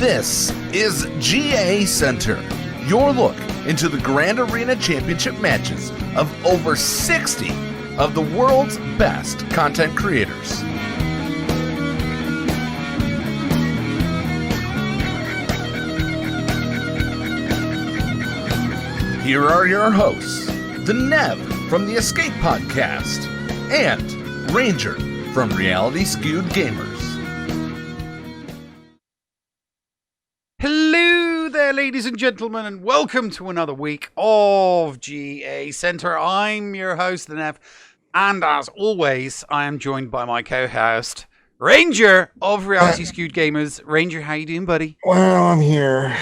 This is GACenter, your look into the Grand Arena Championship matches of over 60 of the world's best content creators. Here are your hosts, the Nev from the Escape Podcast and Ranger from Reality Skewed Gamers. Hello there, ladies and gentlemen, and welcome to another week of GACenter. I'm your host, the Nev, and as always, I am joined by my co-host, Ranger of Reality Skewed Gamers. Ranger, how you doing, buddy? Well, I'm here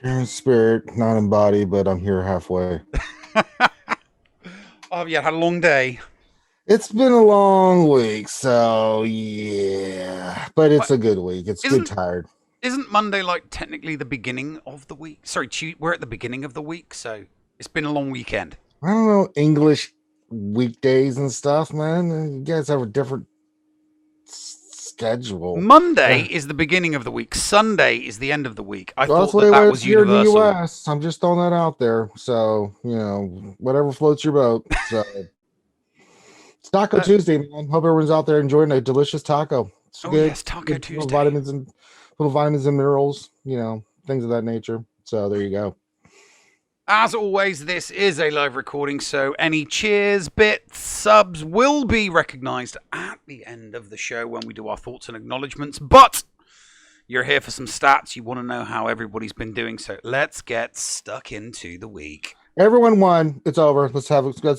in spirit, not in body, but I'm here halfway. Oh, yeah, had a long day. It's been a long week, so yeah, but it's a good week. It's good tired. Isn't Monday like technically the beginning of the week? Sorry, we're at the beginning of the week, so it's been a long weekend. I don't know English weekdays and stuff, man. You guys have a different schedule. Monday is the beginning of the week. Sunday is the end of the week. I thought that was universal. In the US. I'm just throwing that out there. So, you know, whatever floats your boat. So it's Taco Tuesday, man. Hope everyone's out there enjoying a delicious taco. It's good. Yes, Taco Tuesday. Little vitamins and minerals, you know, things of that nature. So there you go. As always, this is a live recording, so any cheers, bits, subs will be recognized at the end of the show when we do our thoughts and acknowledgements. But you're here for some stats. You want to know how everybody's been doing, so let's get stuck into the week. Everyone won. It's over. That's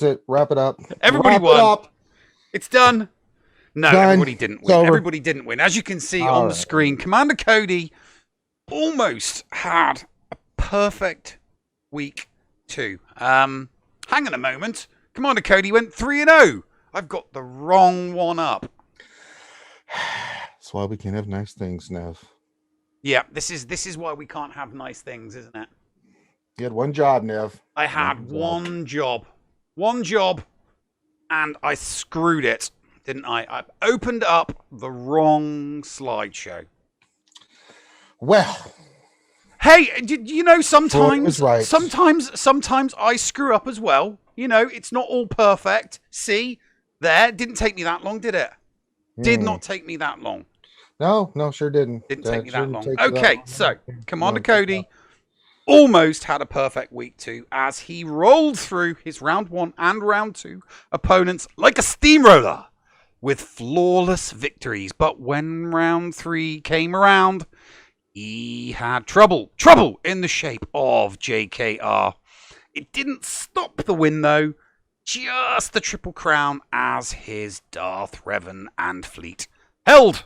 it. Wrap it up. Everybody won. It's done. No, everybody didn't win. Everybody didn't win. As you can see on the screen, Commander Cody almost had a perfect week 2. Hang on a moment. Commander Cody went 3-0. I've got the wrong one up. That's why we can't have nice things, Nev. Yeah, this is why we can't have nice things, isn't it? You had one job, Nev. I had one job. One job, and I screwed it. Didn't I? I opened up the wrong slideshow. Well, hey, you know, sometimes I screw up as well. You know, it's not all perfect. See, there, didn't take me that long, did it? Did not take me that long. No, sure didn't. Didn't take me that long. Okay, so Commander Cody almost had a perfect week 2 as he rolled through his round 1 and round 2 opponents like a steamroller, with flawless victories. But when round 3 came around, he had trouble in the shape of JKR. It didn't stop the win, though. Just the Triple Crown as his Darth Revan and fleet held.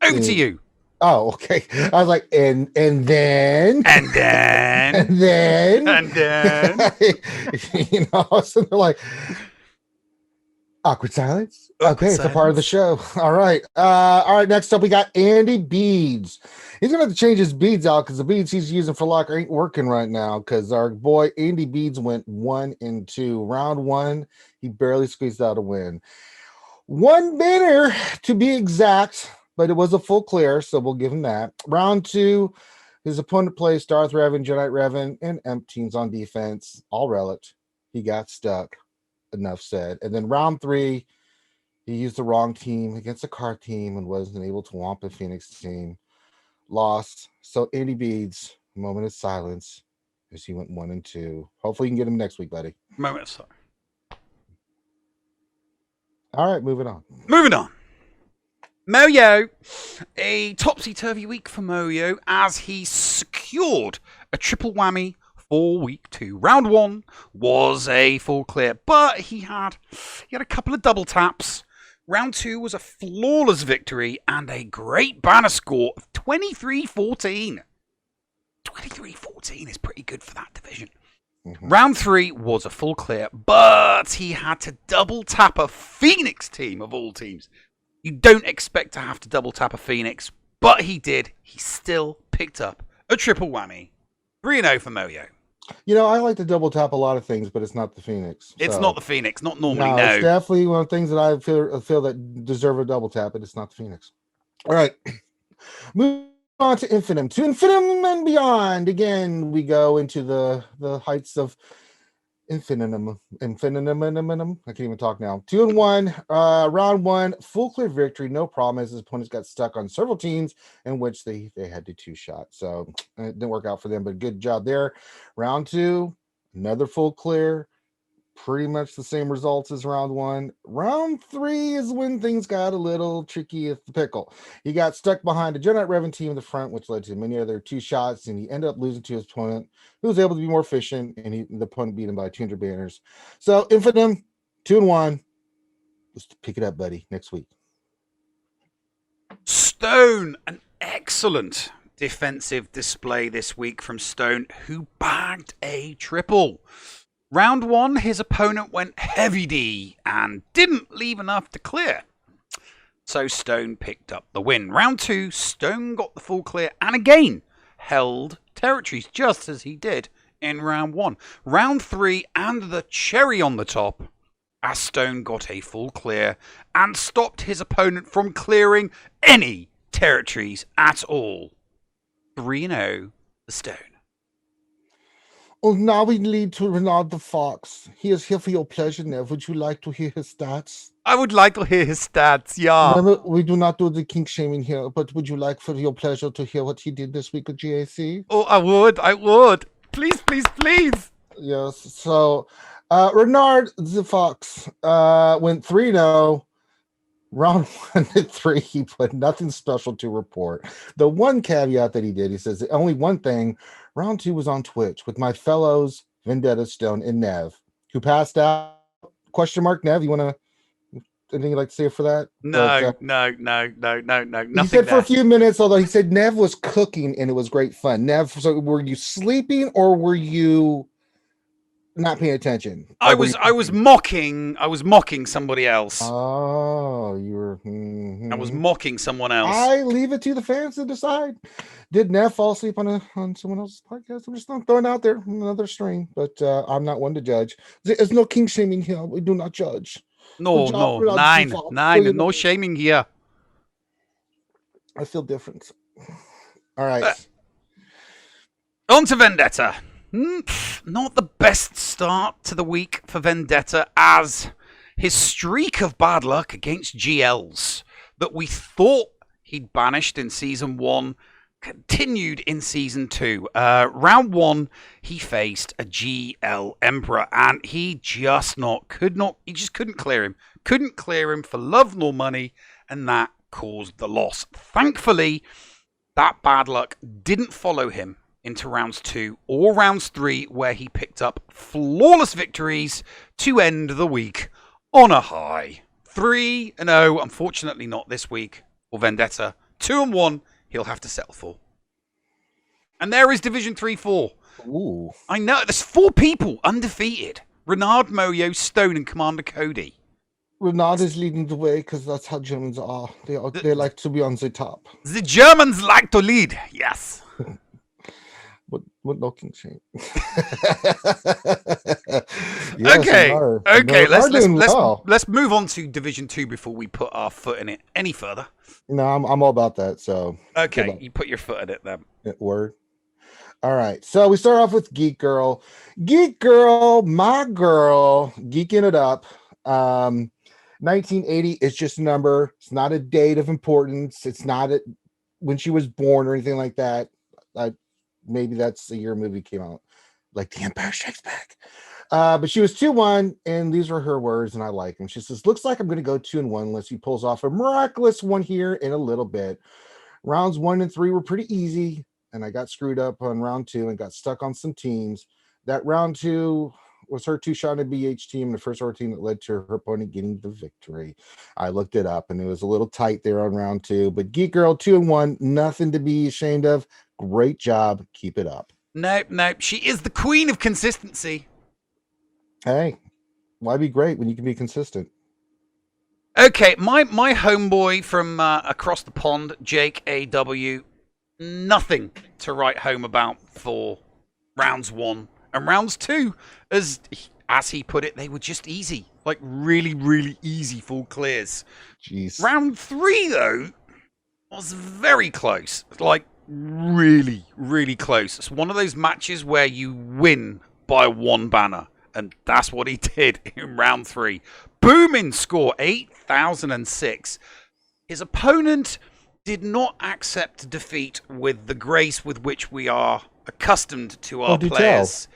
Over to you. Oh, okay. I was like, and then, you know, so they're like, awkward silence. Okay, it's a part of the show. All right. Next up, we got Andy Beads. He's gonna have to change his beads out because the beads he's using for luck ain't working right now. Because our boy Andy Beads went 1-2. Round 1, he barely squeezed out a win. One banner to be exact. But it was a full clear, so we'll give him that. Round 2, his opponent plays Darth Revan, Jedi Revan, and Emp teams on defense. All relic. He got stuck. Enough said. And then round 3, he used the wrong team against a car team and wasn't able to womp the Phoenix team. Lost. So Andy Beads, moment of silence as he went 1-2. Hopefully you can get him next week, buddy. Moment of silence. All right, moving on. Moyo, a topsy-turvy week for Moyo as he secured a triple whammy for week 2. Round 1 was a full clear, but he had a couple of double taps. Round 2 was a flawless victory and a great banner score of 23-14. 23-14 is pretty good for that division. Mm-hmm. Round 3 was a full clear, but he had to double tap a Phoenix team of all teams. You don't expect to have to double tap a Phoenix, but he did. He still picked up a triple whammy. 3-0 for Moyo. I like to double tap a lot of things, but it's not the Phoenix. It's not the Phoenix, not normally. No, it's definitely one of the things that I feel that deserve a double tap, but it's not the Phoenix. All right, move on to Infinitum. To Infinitum and beyond. Again, we go into the heights of Infinitum. I can't even talk now. 2-1, round one, full clear victory, no problem, as his opponents got stuck on several teams in which they had to two-shot. So it didn't work out for them, but good job there. Round two, another full clear. Pretty much the same results as round one. Round three is when things got a little tricky at the pickle. He got stuck behind a Jedi Revan team in the front, which led to many other two shots, and he ended up losing to his opponent, who was able to be more efficient, and the opponent beat him by 200 banners. So, Infinitum, 2-1. Let's pick it up, buddy, next week. Stone, an excellent defensive display this week from Stone, who bagged a triple. Round one, his opponent went heavy D and didn't leave enough to clear. So Stone picked up the win. Round two, Stone got the full clear and again held territories just as he did in round one. Round three, and the cherry on the top, as Stone got a full clear and stopped his opponent from clearing any territories at all. 3-0 the Stone. Oh, now we lead to Renard the Fox. He is here for your pleasure, Nev. Would you like to hear his stats? I would like to hear his stats, yeah. Remember, we do not do the kink shaming here, but would you like for your pleasure to hear what he did this week at GAC? Oh, I would. Please, please, please. Yes, so Renard the Fox went 3-0. Round 1 to 3, he put nothing special to report. The one caveat that he did, he says, only one thing, round 2 was on Twitch with my fellows, Vendetta, Stone, and Nev, who passed out. Question mark, Nev, you want to, anything you'd like to say for that? No, nothing. He said for a few minutes, although he said Nev was cooking and it was great fun. Nev, so were you sleeping or were you not paying attention? I was mocking somebody else. Oh, you were. I was mocking someone else. I leave it to the fans to decide. Did Nev fall asleep on someone else's podcast? I'm just not throwing out there another string, but I'm not one to judge. There's no king shaming here. We do not judge. No, nine, no shaming here. I feel different. All right. On to Vendetta. Not the best start to the week for Vendetta, as his streak of bad luck against GLs that we thought he'd banished in Season 1 continued in Season 2. Round 1, he faced a GL Emperor, and he just couldn't clear him. Couldn't clear him for love nor money, and that caused the loss. Thankfully, that bad luck didn't follow him into rounds 2 or rounds 3, where he picked up flawless victories to end the week on a high. 3-0, unfortunately not this week for Vendetta. 2-1, he'll have to settle for. And there is Division 3-4. Ooh. I know, there's 4 people undefeated. Renard, Moyo, Stone, and Commander Cody. Renard is leading the way because that's how Germans are. They like to be on the top. The Germans like to lead, yes. What no king shame. Okay. Let's move on to Division 2 before we put our foot in it any further. No, I'm all about that. So okay, you put your foot in it then. Word. All right. So we start off with Geek Girl. Geek Girl, my girl, geeking it up. 1980 is just a number. It's not a date of importance. It's not when she was born or anything like that. Maybe that's the year a movie came out, like The Empire Strikes Back. But she was 2-1, and these are her words, and I like them. She says, looks like I'm going to go 2-1 unless he pulls off a miraculous one here in a little bit. Rounds 1 and 3 were pretty easy, and I got screwed up on round 2 and got stuck on some teams. That round 2 was her 2-shot in BH team, the first team that led to her opponent getting the victory. I looked it up, and it was a little tight there on round 2. But Geek Girl, 2-1, nothing to be ashamed of. Great job. Keep it up. Nope. She is the queen of consistency. Hey, why be great when you can be consistent? Okay, my homeboy from across the pond, Jake AW, nothing to write home about for rounds 1 And rounds 2, as he put it, they were just easy. Like, really, really easy full clears. Jeez. Round 3, though, was very close. Like, really, really close. It's one of those matches where you win by 1 banner. And that's what he did in round 3. Booming score, 8,006. His opponent did not accept defeat with the grace with which we are accustomed to our players.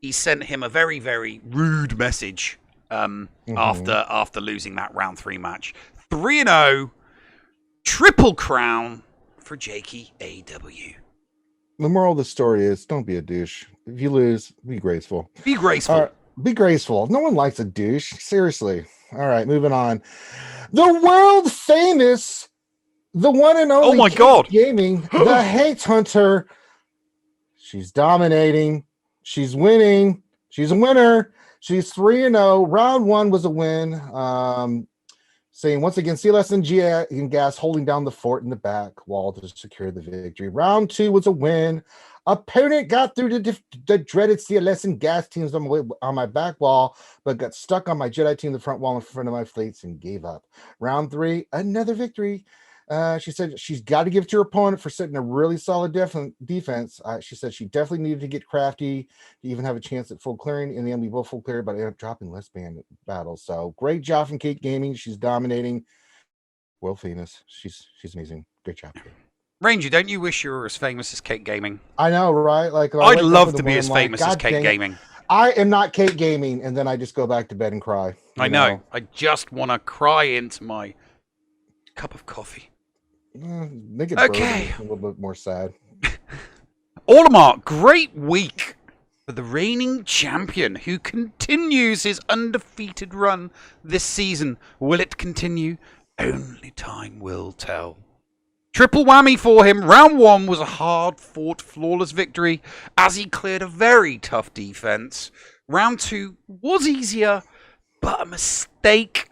He sent him a very, very rude message after losing that round 3 match. 3-0, triple crown for Jakey AW. The moral of the story is don't be a douche. If you lose, be graceful. Be graceful. Be graceful. No one likes a douche. Seriously. All right, moving on. The world famous, the one and only oh my God. Gaming, the Hate Hunter. She's dominating. She's winning. She's a winner. She's 3-0. Round 1 was a win. Saying once again, CLS and Gas holding down the fort in the back wall to secure the victory. Round 2 was a win. Opponent got through the dreaded CLS and Gas teams on my back wall, but got stuck on my Jedi team, the front wall in front of my fleets, and gave up. Round 3, another victory. She said she's got to give it to her opponent for setting a really solid defense. She said she definitely needed to get crafty to even have a chance at full clearing. In the end, we both full clear, but I ended up dropping less band battles. So great job from Kate Gaming. She's dominating. World famous. She's amazing. Great job. Ranger, don't you wish you were as famous as Kate Gaming? I know, right? Like I'd love to be as famous as Kate Gaming. I am not Kate Gaming, and then I just go back to bed and cry. I know. I just want to cry into my cup of coffee. Make it okay. A little bit more sad. Olimar, great week for the reigning champion who continues his undefeated run this season. Will it continue? Only time will tell. Triple whammy for him. Round 1 was a hard-fought, flawless victory as he cleared a very tough defense. Round 2 was easier, but a mistake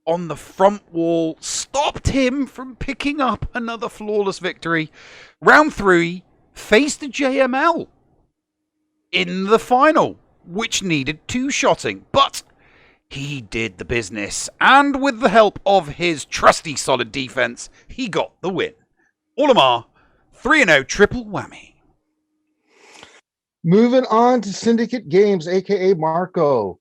on the front wall stopped him from picking up another flawless victory. Round 3 faced the JML in the final, which needed 2-shotting, but he did the business, and with the help of his trusty solid defense, he got the win. Olimar, 3-0, triple whammy. Moving on to Syndicate Games, aka Marco.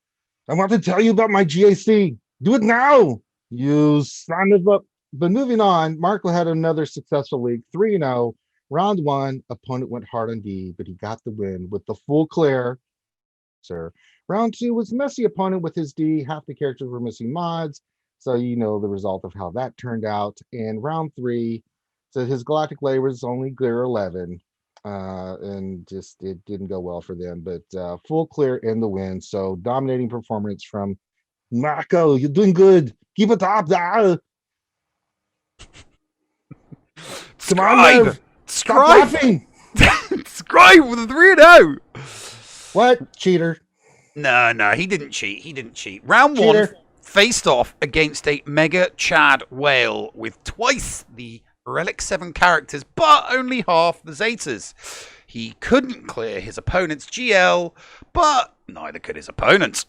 I want to tell you about my GAC. Do it now, you son of a... But moving on, Marco had another successful week, 3-0. Round 1, opponent went hard on D, but he got the win with the full clear. Sir. Round 2 was messy opponent with his D. Half the characters were missing mods, so you know the result of how that turned out. And round 3, so his Galactic Layer was only clear 11, and just it didn't go well for them. But full clear in the win. So dominating performance from Marco. You're doing good. Keep it up, there. Come on, Liv. Stop laughing. Scribe with a 3-0. What? Cheater. No, he didn't cheat. He didn't cheat. Round 1 faced off against a Mega Chad Whale with twice the Relic 7 characters, but only half the Zetas. He couldn't clear his opponent's GL, but neither could his opponent.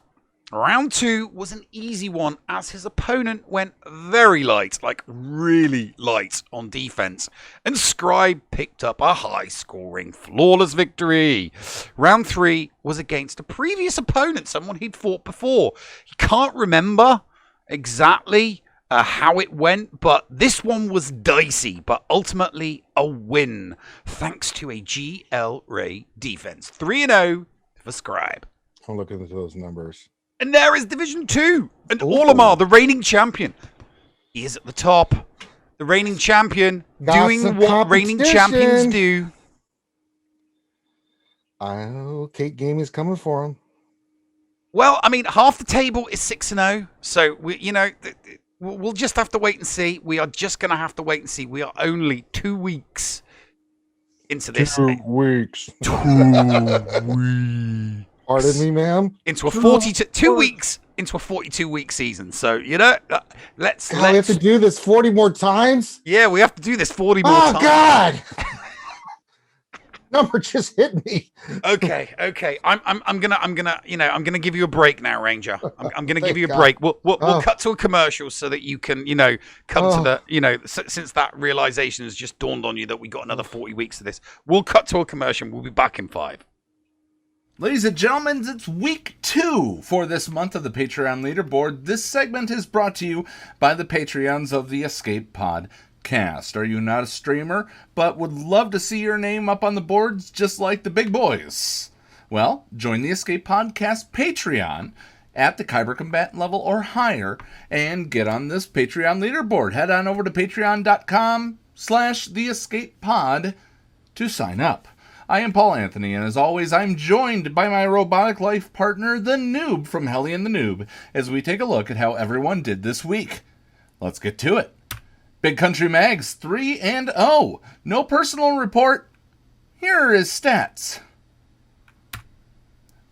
Round 2 was an easy one as his opponent went very light, like really light on defense, and Scribe picked up a high-scoring, flawless victory. Round 3 was against a previous opponent, someone he'd fought before. He can't remember exactly how it went, but this one was dicey, but ultimately a win, thanks to a GL Ray defense. 3-0 for Scribe. I'm looking at those numbers. And there is Division 2. And Olimar, the reigning champion. He is at the top. The reigning champion doing what reigning champions do. Oh, Kate Gaming is coming for him. Well, I mean, half the table is 6-0. So, we'll just have to wait and see. We are just going to have to wait and see. We are only 2 weeks into this. 2 weeks. 2 weeks. Pardon me, ma'am. Into a 42 weeks into a 42-week season. So let's. We have to do this 40 more times. Yeah, we have to do this 40 more times. Oh God! Number just hit me. Okay. I'm gonna give you a break now, Ranger. I'm gonna give you a God. break. We'll cut to a commercial so that you can, come to the, since that realization has just dawned on you that we got another 40 weeks of this. We'll cut to a commercial. We'll be back in 5. Ladies and gentlemen, it's week 2 for this month of the Patreon leaderboard. This segment is brought to you by the Patreons of the Escape Pod Cast. Are you not a streamer, but would love to see your name up on the boards just like the big boys? Well, join the Escape Podcast Patreon at the Kyber Combatant level or higher and get on this Patreon leaderboard. Head on over to patreon.com/theescapepod to sign up. I am Paul Anthony, and as always, I'm joined by my robotic life partner, the Noob from Hellion the Noob, as we take a look at how everyone did this week. Let's get to it. Big Country Mags 3-0. No personal report. Here are his stats.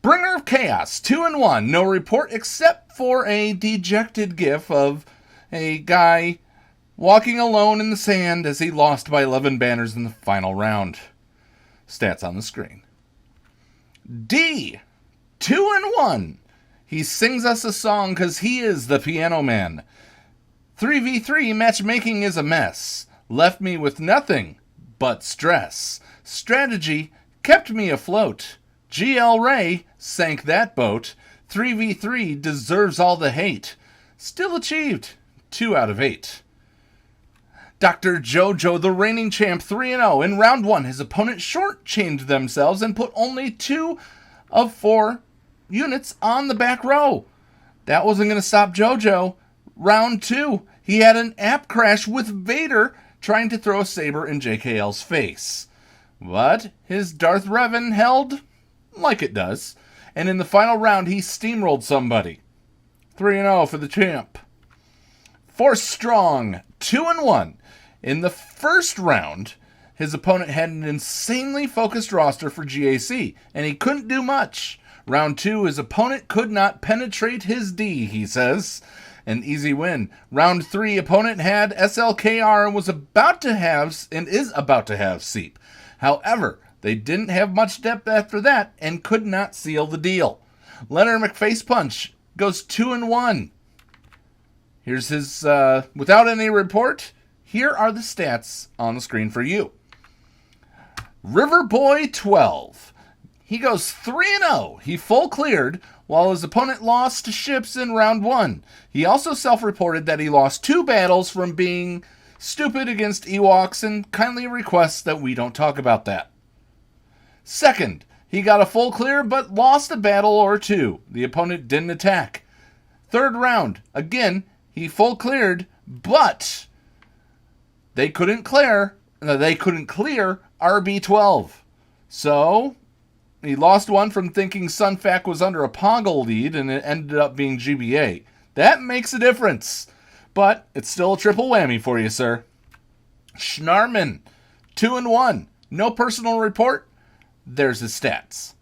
Bringer of Chaos 2-1. No report except for a dejected gif of a guy walking alone in the sand as he lost by 11 banners in the final round. Stats on the screen. D, 2-1. He sings us a song because he is the piano man. 3v3 matchmaking is a mess. Left me with nothing but stress. Strategy kept me afloat. GL Ray sank that boat. 3v3 deserves all the hate. Still achieved 2 out of 8. Dr. JoJo, the reigning champ, 3-0. In round 1, his opponent shortchanged themselves and put only 2 of 4 units on the back row. That wasn't going to stop JoJo. Round 2, he had an app crash with Vader trying to throw a saber in JKL's face. But his Darth Revan held like it does. And in the final round, he steamrolled somebody. 3-0 for the champ. Force Strong, 2-1. In the first round, his opponent had an insanely focused roster for GAC, and he couldn't do much. Round 2, his opponent could not penetrate his D, he says. An easy win. Round 3, opponent had SLKR and is about to have Seep. However, they didn't have much depth after that and could not seal the deal. Leonard McFacepunch goes 2-1. Here's his, without any report, here are the stats on the screen for you. Riverboy 12. He goes 3-0. He full cleared, while his opponent lost to ships in round 1. He also self-reported that he lost 2 battles from being stupid against Ewoks and kindly requests that we don't talk about that. Second, he got a full clear but lost a battle or 2. The opponent didn't attack. Third round, again, he full cleared, but they couldn't clear RB12. So he lost one from thinking Sunfac was under a Poggle lead, and it ended up being GBA. That makes a difference, but it's still a triple whammy for you, sir. Schnarman, 2-1. No personal report. There's his stats.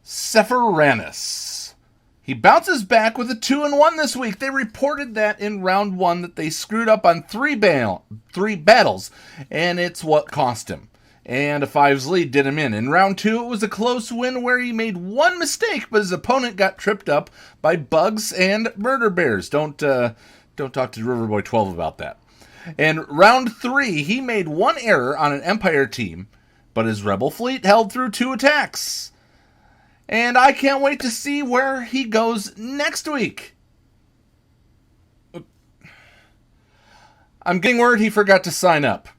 Sephiranus. He bounces back with a 2-1 this week. They reported that in round 1 that they screwed up on 3 battles, and it's what cost him. And a 5's lead did him in. In round 2, it was a close win where he made one mistake, but his opponent got tripped up by bugs and murder bears. Don't talk to Riverboy 12 about that. In round 3, he made one error on an Empire team, but his Rebel fleet held through 2 attacks. And I can't wait to see where he goes next week. I'm getting word he forgot to sign up.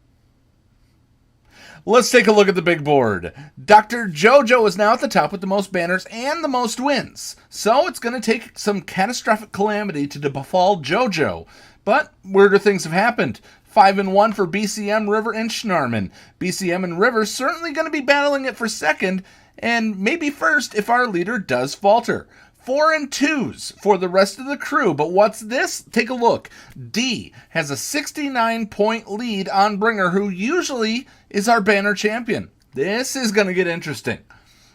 Let's take a look at the big board. Dr. JoJo is now at the top with the most banners and the most wins. So it's going to take some catastrophic calamity to befall JoJo. But weirder things have happened. 5-1 for BCM, River, and Schnarman. BCM and River certainly going to be battling it for second, and maybe first if our leader does falter. 4-2s for the rest of the crew, but what's this? Take a look. D has a 69-point lead on Bringer, who usually is our banner champion. This is going to get interesting.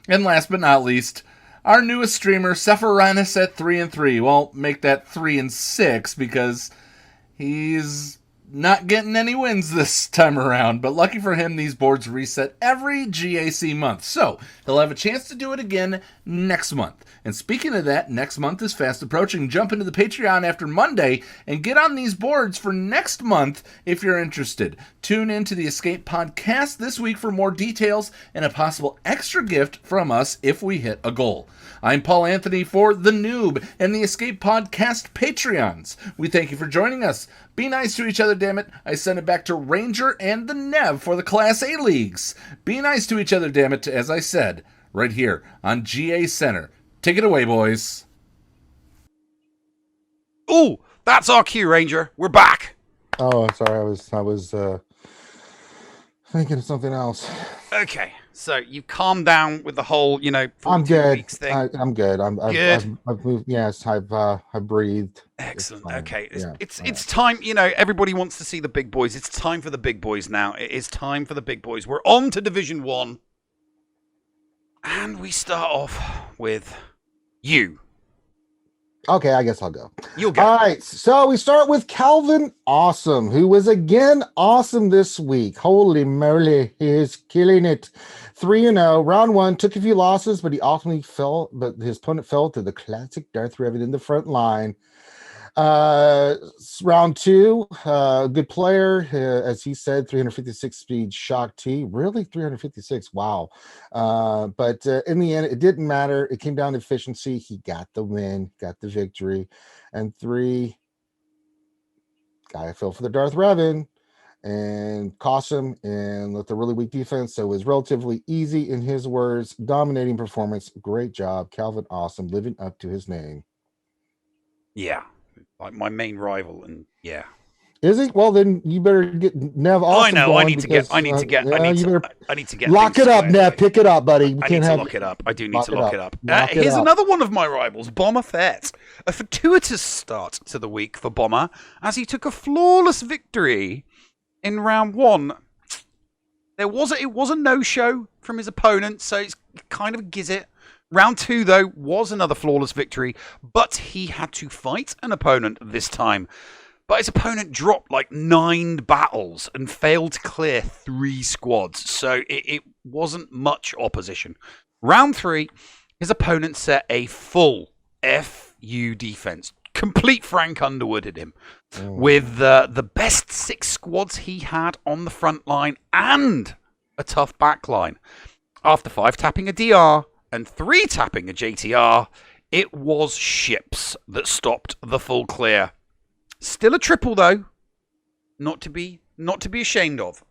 And last but not least, our newest streamer, Sephiranus at 3-3. Well, make that 3-6 because he's not getting any wins this time around, but lucky for him, these boards reset every GAC month. So he'll have a chance to do it again next month. And speaking of that, next month is fast approaching. Jump into the Patreon after Monday and get on these boards for next month if you're interested. Tune into the Escape Podcast this week for more details and a possible extra gift from us if we hit a goal. I'm Paul Anthony for The Noob and the Escape Podcast Patreons. We thank you for joining us. Be nice to each other, damn it. I send it back to Ranger and the Nev for the Class A leagues. Be nice to each other, damn it, as I said, right here on GACenter. Take it away, boys. Ooh, that's our cue, Ranger. We're back. Oh, sorry. I was thinking of something else. Okay, so you've calmed down with the whole, 42 I'm good. weeks thing. I'm good. Good. I've moved. Yes, I've breathed. Excellent. Okay, it's yeah. time. Everybody wants to see the big boys. It's time for the big boys now. It is time for the big boys. We're on to Division 1. And we start off with you. Okay, I guess I'll go. You'll go. All right, so we start with Calvin Awesome, who was again awesome this week. Holy moly, he is killing it. 3-0, round 1, took a few losses, but his opponent fell to the classic Darth Revan in the front line. Round 2, good player, as he said, 356 speed shock T. Really, 356? Wow. But in the end, it didn't matter. It came down to efficiency. He got the win, got the victory. And 3, guy fell for the Darth Revan and cost him and with a really weak defense. So it was relatively easy, in his words. Dominating performance. Great job. Calvin Awesome, living up to his name. Yeah. Like my main rival, and yeah. Is he? Well, then you better get Nev Awesome. I know. Going I need to get. I need to get. Lock it up, Nev. Pick it up, buddy. I need to lock it up. I do need to lock it up. Here's another one of my rivals, Bomber Fett. A fortuitous start to the week for Bomber, as he took a flawless victory in round 1. It was a no-show from his opponent, so it's kind of a gizzit. Round 2, though, was another flawless victory, but he had to fight an opponent this time. But his opponent dropped like 9 battles and failed to clear 3 squads, so it wasn't much opposition. Round 3, his opponent set a full FU defense. Complete Frank Underwooded him with the best 6 squads he had on the front line and a tough back line. After 5 tapping a DR and 3 tapping a JTR, it was ships that stopped the full clear. Still a triple, though. Not to be ashamed of.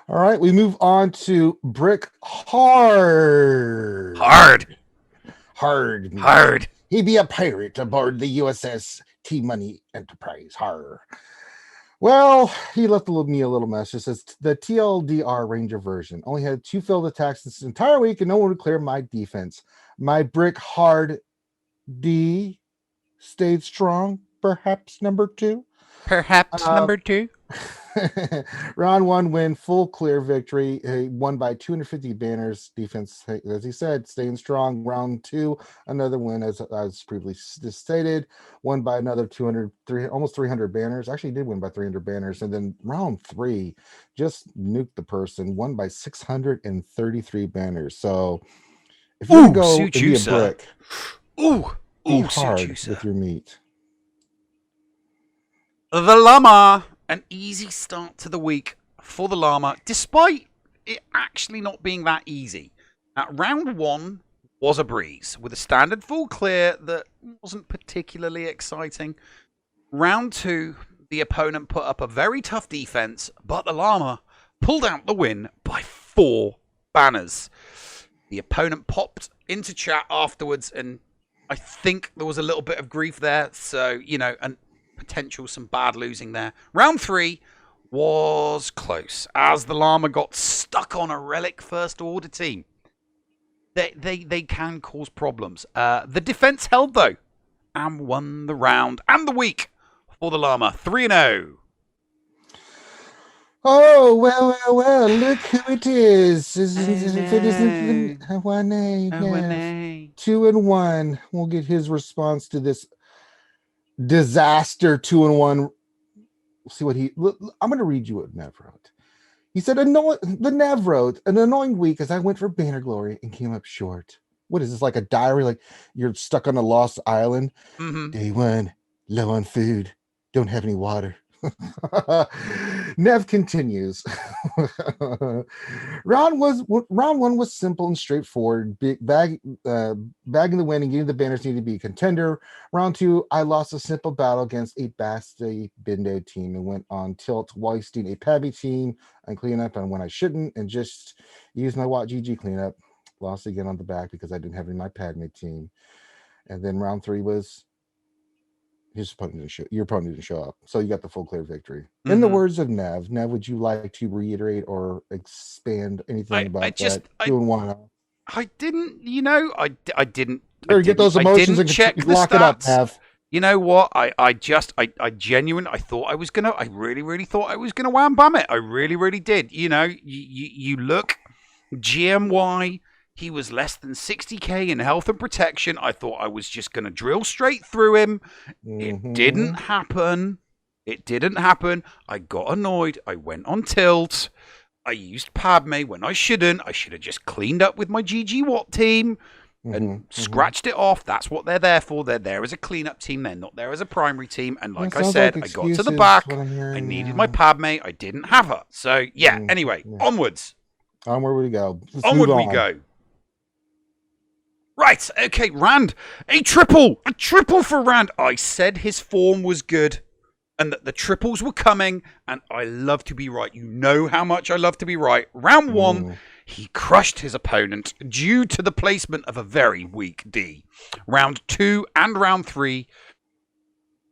All right, we move on to Brick Hard. Hard. He be a pirate aboard the USS T-Money Enterprise. Har. Well, he left me a little message. It says the TLDR Ranger version only had 2 failed attacks this entire week, and no one would clear my defense. My Brick Hard D stayed strong. Perhaps number 2. Number 2. Round 1 win, full clear victory. He won by 250 banners. Defense, as he said, staying strong. Round 2, another win, as previously stated. Won by another almost 300 banners. Actually, he did win by 300 banners. And then round 3, just nuked the person. Won by 633 banners. So if you go and be a brick, be hard with your meat. The Llama. An easy start to the week for the Llama, despite it actually not being that easy. Round 1 was a breeze, with a standard full clear that wasn't particularly exciting. Round 2, the opponent put up a very tough defense, but the Llama pulled out the win by 4 banners. The opponent popped into chat afterwards, and I think there was a little bit of grief there, so, and potential some bad losing there. Round 3 was close as the Llama got stuck on a relic first order team. They can cause problems. The defense held though and won the round and the week for the Llama. 3-0. Oh, well, look who it is. If it isn't 1A, 2-1. We'll get his response to this disaster 2-1 see what I'm going to read you what Nev wrote. He said, the Nev wrote, an annoying week as I went for banner glory and came up short. What is this, like a diary? Like you're stuck on a lost island? Mm-hmm. Day 1, low on food, don't have any water. Nev continues. Round 1 was simple and straightforward. Bagging the win and getting the banners needed to be a contender. Round 2, I lost a simple battle against a Basti Bindo team and went on tilt, wasting a Pabby team and clean up on when I shouldn't, and just used my Watt GG cleanup. Lost again on the back because I didn't have any of my Padme team. And then round 3 was your opponent didn't show up, so you got the full clear victory. Mm-hmm. In the words of Nev, would you like to reiterate or expand anything about that? I didn't, I didn't. Get those emotions and check the lock stats. It up, Nev. You know what? I genuinely, I really thought I was gonna wham bam it. I really did. You look GMY. He was less than 60k in health and protection. I thought I was just going to drill straight through him. Mm-hmm. It didn't happen. I got annoyed. I went on tilt. I used Padme when I shouldn't. I should have just cleaned up with my GG Watt team and scratched it off. That's what they're there for. They're there as a cleanup team. They're not there as a primary team. And like I said, I got to the back. I needed my Padme. I didn't have her. So, anyway, onwards. Onward we go. Onward we go. Right, okay, Rand, a triple for Rand. I said his form was good and that the triples were coming, and I love to be right. You know how much I love to be right. Round 1, he crushed his opponent due to the placement of a very weak D. Round 2 and round 3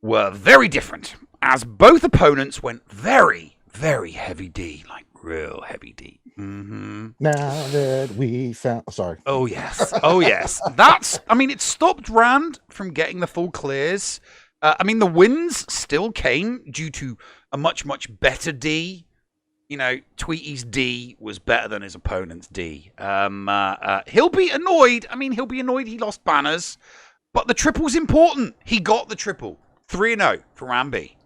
were very different, as both opponents went very, very heavy D, like real heavy D. Mm-hmm. Now that we found, sorry. Oh yes. It stopped Rand from getting the full clears. The wins still came due to a much better D. Tweety's D was better than his opponent's D. He'll be annoyed. He lost banners, but the triple's important. He got the triple. 3-0 for Rand B.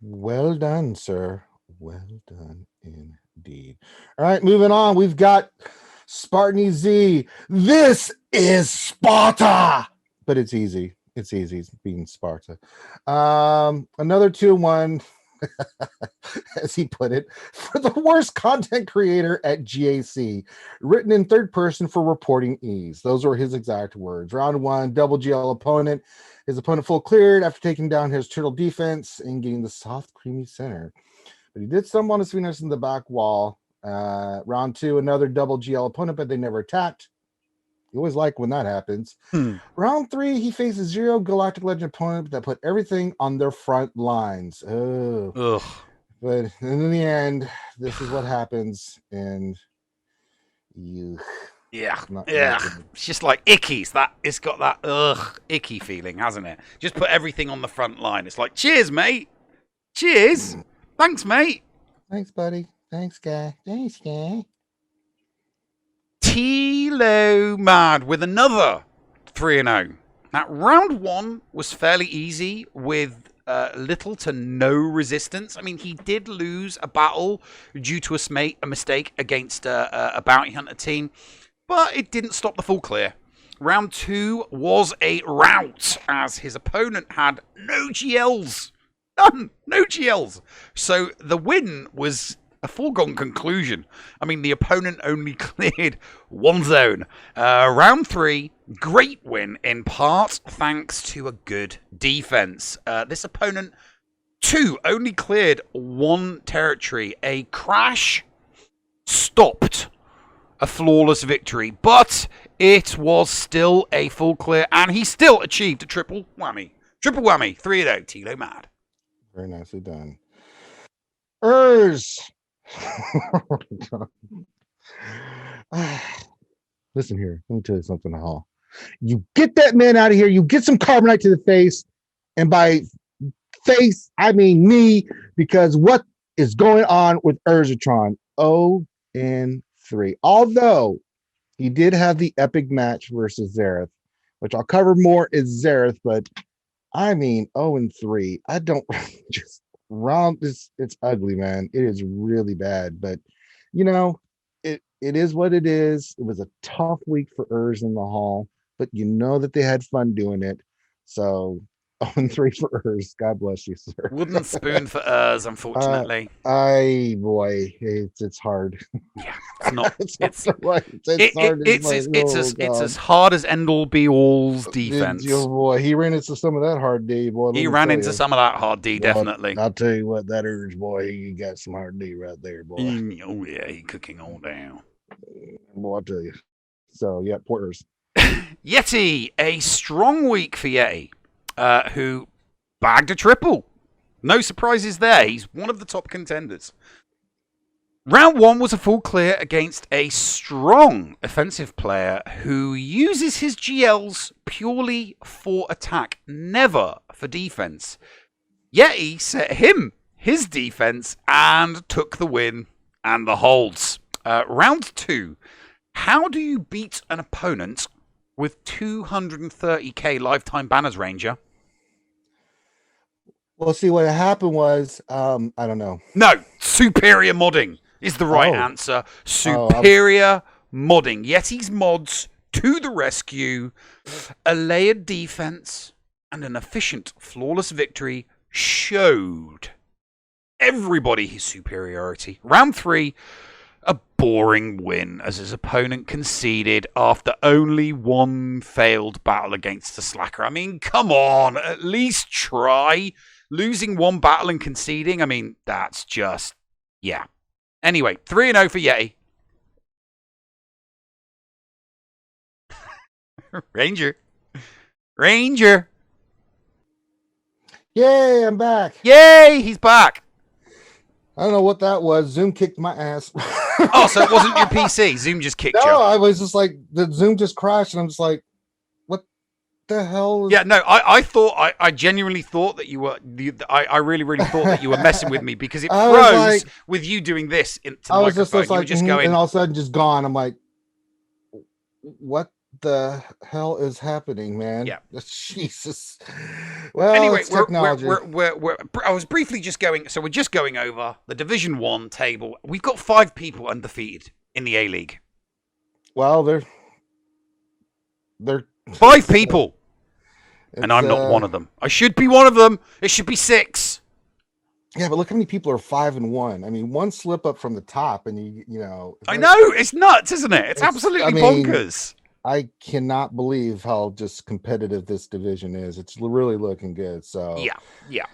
Well done, sir. Well done indeed. All right, moving on. We've got Spartan Z. This is Sparta, but it's easy. It's easy. It's being Sparta. Another 2-1, as he put it, for the worst content creator at GAC, written in third person for reporting ease. Those were his exact words. Round 1, double GL opponent. His opponent full cleared after taking down his turtle defense and getting the soft, creamy center. But he did stumble on his Venus in the back wall. Round 2, another double GL opponent, but they never attacked. You always like when that happens. Round 3, he faces 0 Galactic Legend opponent that put everything on their front lines. Oh. Ugh. But in the end, this is what happens. And you... Yeah. It's just like icky. It's got that icky feeling, hasn't it? Just put everything on the front line. It's like, cheers, mate. Cheers. Thanks, mate. Thanks, buddy. Thanks, guy. Tilo Mad with another 3-0. Now, round 1 was fairly easy with little to no resistance. He did lose a battle due to a mistake against a bounty hunter team, but it didn't stop the full clear. Round 2 was a rout, as his opponent had no GLs. None. No GLs. So the win was a foregone conclusion. The opponent only cleared 1 zone. Round 3, great win, in part thanks to a good defense. This opponent, too, only cleared 1 territory. A crash stopped a flawless victory, but it was still a full clear, and he still achieved a triple whammy. Triple whammy, 3-0, Tilo Mad. Very nicely done. Urs. Listen here, let me tell you something, Hall. You get that man out of here, you get some carbonite to the face, and by face, I mean me, because what is going on with Urzatron? 0-3. Although he did have the epic match versus Zareth, which I'll cover more is Zareth, but 0-3. I don't just round it's ugly, man. It is really bad, but you know, it is what it is. It was a tough week for Urs in the hall, but you know that they had fun doing it. So 0-3 for Urs. God bless you, sir. Wooden spoon for Urs, unfortunately. Boy, it's hard. Yeah, it's not. It's as hard as end all be all's defense. Boy, he ran into some of that hard D. Boy, he ran into some of that hard D, definitely. I'll tell you what, that Urs boy, he got some hard D right there, boy. Oh yeah, he cooking all down. Boy, I'll tell you. So yeah, poor Urs. Yeti, a strong week for Yeti, who bagged a triple. No surprises there. He's one of the top contenders. Round 1 was a full clear against a strong offensive player who uses his GLs purely for attack, never for defense. Yeti set him his defense and took the win and the holds. Round 2. How do you beat an opponent with 230k lifetime banners, Ranger? Well, see, what happened was, I don't know. No, superior modding is the right answer. Superior modding. Yeti's mods to the rescue. A layered defense and an efficient, flawless victory showed everybody his superiority. Round 3, a boring win as his opponent conceded after only one failed battle against a slacker. I mean, come on, at least try. Losing one battle and conceding, I mean, that's just, yeah. Anyway, 3-0 for Yeti. Ranger. Yay, I'm back. Yay, he's back. I don't know what that was. Zoom kicked my ass. Oh, so it wasn't your PC. Zoom just kicked you. No, I was just like, the Zoom just crashed, and I'm just like, what the hell? Yeah, no, I genuinely thought that you were, I really thought that you were messing with me because it froze with you doing this into the microphone. You were just going, and all of a sudden just gone. I'm like, what the hell is happening, man? Yeah. Jesus. Well, anyway, it's technology. I was briefly just going, so we're just going over the Division 1 table. We've got 5 people undefeated in the A-League. Well, they're 5 people. And I'm not one of them. I should be one of them. It should be 6. Yeah, but look how many people are 5-1. I mean, one slip up from the top, and you know. I know, it's nuts, isn't it? It's absolutely bonkers. I cannot believe how just competitive this division is. It's really looking good. So yeah,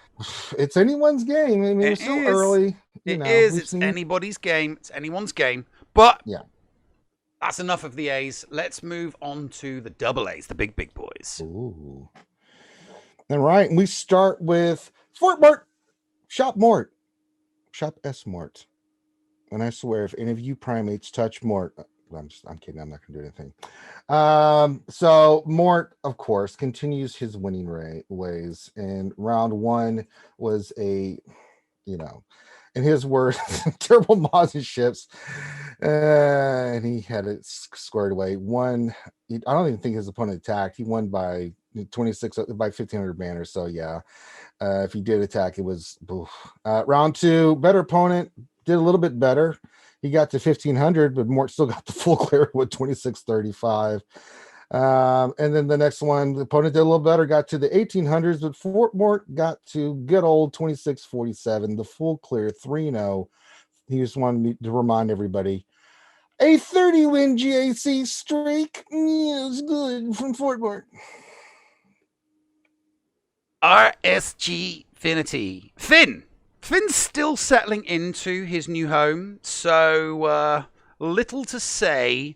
it's anyone's game. I mean, it's still early. It's anybody's game. It's anyone's game. But yeah, that's enough of the A's. Let's move on to the double A's, the big boys. Ooh. All right, and we start with Fort Mort, Shop Mort, Shop S Mort. And I swear, if any of you primates touch Mort, I'm kidding. I'm not going to do anything. So Mort, of course, continues his winning ways. And round 1 was in his words, terrible mods and ships. And he had it squared away. I don't even think his opponent attacked. He won by 1,500 banners. So yeah, if he did attack, it was round 2. Better opponent, did a little bit better. He got to 1,500, but Mort still got the full clear with 2,635. And then the next one, the opponent did a little better, got to the 1,800s, but Fort Mort got to good old 2,647, the full clear, 3-0. He just wanted me to remind everybody, a 30-win GAC streak is good from Fort Mort. RSG Finity. Finn's still settling into his new home, so little to say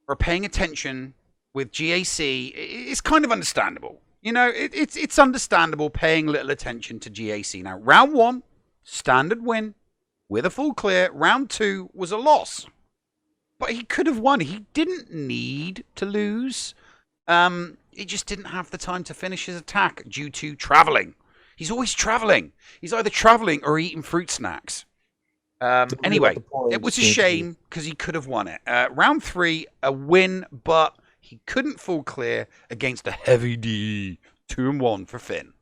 or paying attention with GAC. It's kind of understandable. You know, it's understandable paying little attention to GAC. Now, round 1, standard win with a full clear. Round 2 was a loss, but he could have won. He didn't need to lose. He just didn't have the time to finish his attack due to traveling. He's always traveling. He's either traveling or eating fruit snacks. Anyway, it was a shame because he could have won it. Round 3, a win, but he couldn't full clear against a heavy D. 2-1 for Finn.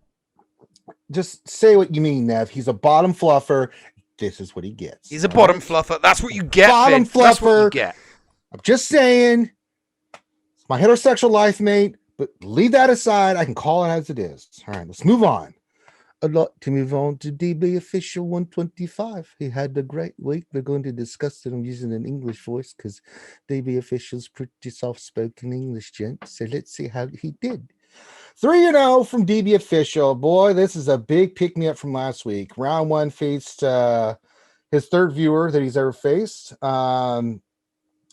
Just say what you mean, Nev. He's a bottom fluffer. This is what he gets. He's a bottom fluffer. That's what you get, Bottom Finn. That's what you fluffer. get. I'm just saying, it's my heterosexual life mate, but leave that aside. I can call it as it is. All right, let's move on. I'd like to move on to DB Official 125. He had a great week. We're going to discuss it. I'm using an English voice because DB Official's pretty soft-spoken English gent. So let's see how he did. 3-0 from DB Official. Boy, this is a big pick-me-up from last week. Round 1 faced his third viewer that he's ever faced.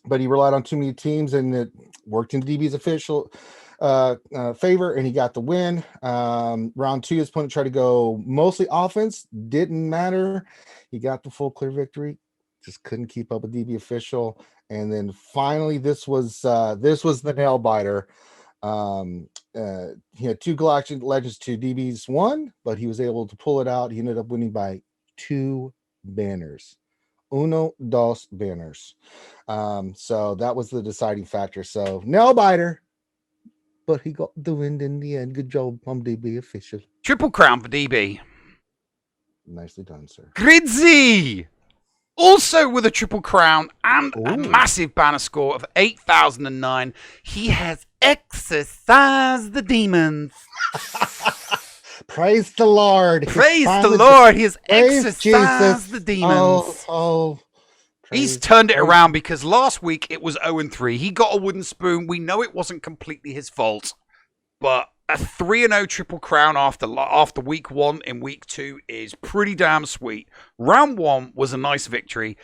But he relied on too many teams, and it worked in DB's official favor, and he got the win. Round 2, his opponent tried to go mostly offense. Didn't matter. He got the full clear victory. Just couldn't keep up with DB Official. And then finally, this was the nail biter. He had 2 Galactic Legends to DB's 1, but he was able to pull it out. He ended up winning by 2 banners. Uno, dos banners. So that was the deciding factor. So nail biter, but he got the win in the end. Good job, DB Official. Triple crown for DB. Nicely done, sir. Gridzy, also with a triple crown and a massive banner score of 8,009. He has exorcised the demons. Praise the Lord. Praise the Lord. He has exorcised the demons. He's turned it around because last week it was 0-3. He got a wooden spoon. We know it wasn't completely his fault, but a 3-0 triple crown after week 1 in week 2 is pretty damn sweet. Round 1 was a nice victory,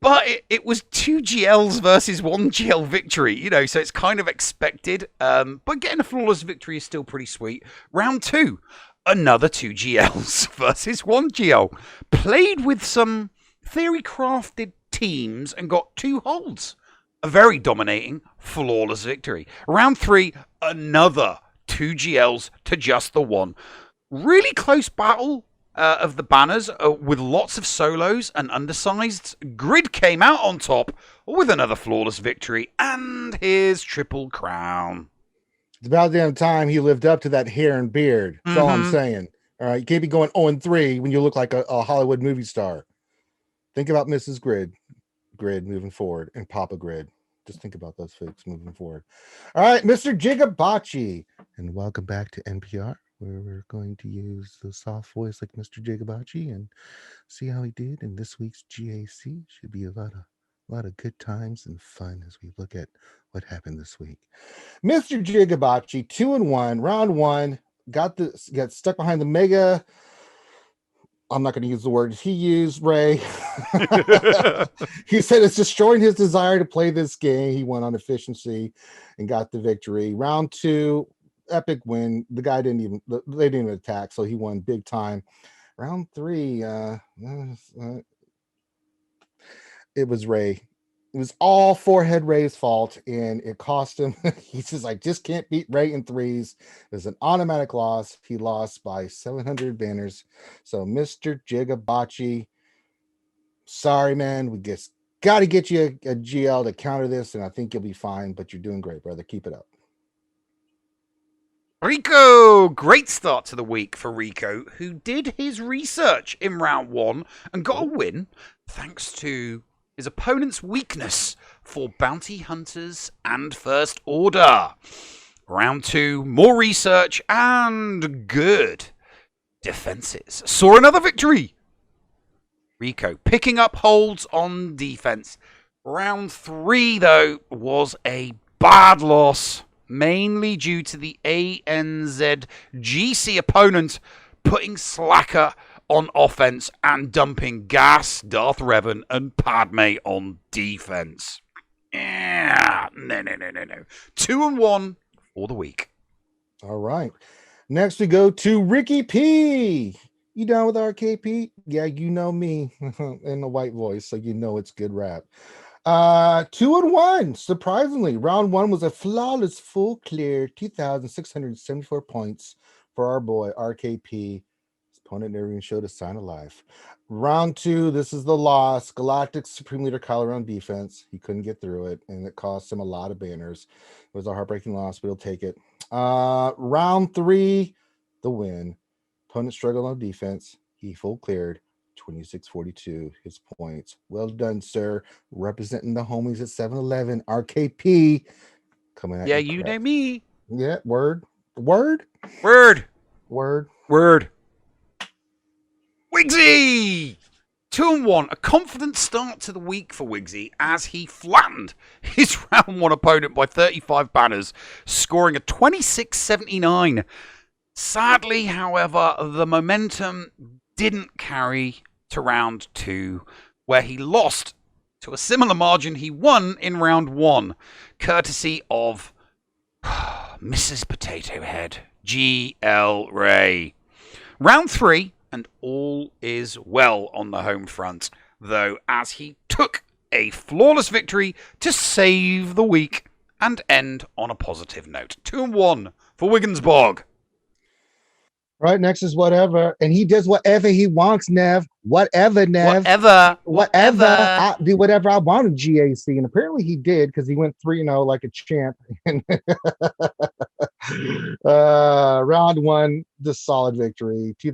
but it was 2 GLs versus 1 GL victory, so it's kind of expected. But getting a flawless victory is still pretty sweet. Round 2, another 2 GLs versus 1 GL. Played with some theory-crafted teams and got 2 holds. A very dominating, flawless victory. Round 3, another 2 GLs to just the 1. Really close battle of the banners with lots of solos and undersized. Grid came out on top with another flawless victory and his triple crown. It's about damn time he lived up to that hair and beard. That's all I'm saying. All right, you can't be going 0-3 when you look like a Hollywood movie star. Think about Mrs. Grid moving forward, and Papa Grid. Just think about those folks moving forward. All right, Mr. Jigabachi, and welcome back to NPR, where we're going to use the soft voice like Mr. Jigabachi and see how he did. And this week's GAC should be a lot of good times and fun as we look at what happened this week. Mr. Jigabachi, 2-1, round 1, got stuck behind the mega. I'm not going to use the words he used, Ray. He said it's destroying his desire to play this game. He went on efficiency and got the victory. Round 2, epic win. The guy they didn't even attack, so he won big time. Round 3, it was Ray. It was all Forehead Ray's fault, and it cost him. He says, I just can't beat Ray in 3s. It was an automatic loss. He lost by 700 banners. So, Mr. Jigabachi, sorry, man. We just got to get you a GL to counter this, and I think you'll be fine, but you're doing great, brother. Keep it up. Rico, great start to the week for Rico, who did his research in round 1 and got a win thanks to his opponent's weakness for bounty hunters and first order. Round 2, more research and good defenses. Saw another victory. Rico picking up holds on defense. Round 3, though, was a bad loss, mainly due to the ANZ GC opponent putting slacker on offense and dumping Gas, Darth Revan, and Padme on defense. No. 2-1 for the week. All right. Next we go to Ricky P. You down with RKP? Yeah, you know me in the white voice, so you know it's good rap. 2-1. Surprisingly, round 1 was a flawless full clear, 2,674 points for our boy RKP. Opponent never even showed a sign of life. Round 2, this is the loss. Galactic Supreme Leader Kylo on defense. He couldn't get through it, and it cost him a lot of banners. It was a heartbreaking loss, but he'll take it. Round 3, the win. opponent struggled on defense. He full cleared 26-42 his points. Well done, sir. Representing the homies at 7-Eleven. RKP coming at Yeah, you. you know me. Yeah, word. Wigsy! 2-1, a confident start to the week for Wigsy as he flattened his round 1 opponent by 35 banners, scoring a 26-79. Sadly, however, the momentum didn't carry to round 2, where he lost to a similar margin he won in round 1, courtesy of Mrs. Potato Head, G.L. Ray. Round 3, and all is well on the home front, though, as he took a flawless victory to save the week and end on a positive note. 2-1 for Wiggins-Bog. Right, next is whatever. And he does whatever he wants, Nev. Whatever, Nev. Whatever. I do whatever I want in GAC. And apparently he did, because he went 3-0 like a champ. Round 1, the solid victory. He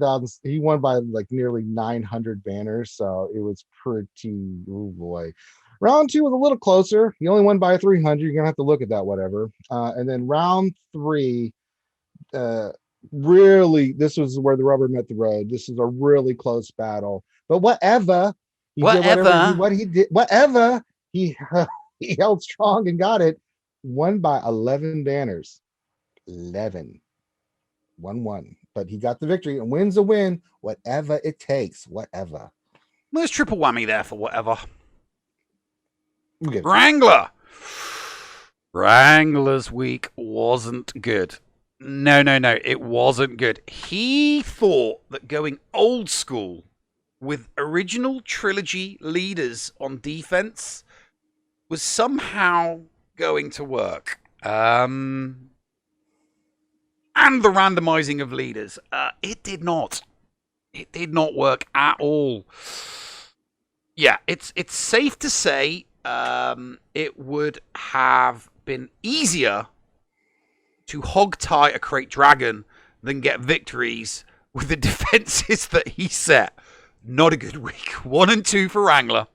won by like nearly 900 banners, so it was pretty, oh boy. Round 2 was a little closer. He only won by 300. You're gonna have to look at that, whatever. And then round 3, really, this was where the rubber met the road. This is a really close battle. But whatever, he held strong and got it. Won by 11 banners. 11. 1-1. But he got the victory, and win's a win. Whatever it takes. Whatever. There's triple whammy there for whatever. Okay. Wrangler. Wrangler's week wasn't good. No, it wasn't good. He thought that going old school with original trilogy leaders on defense was somehow going to work. And the randomizing of leaders. It did not. It did not work at all. Yeah, it's safe to say it would have been easier to hog tie a Crate Dragon than get victories with the defenses that he set. Not a good week. 1 and 2 for Wrangler.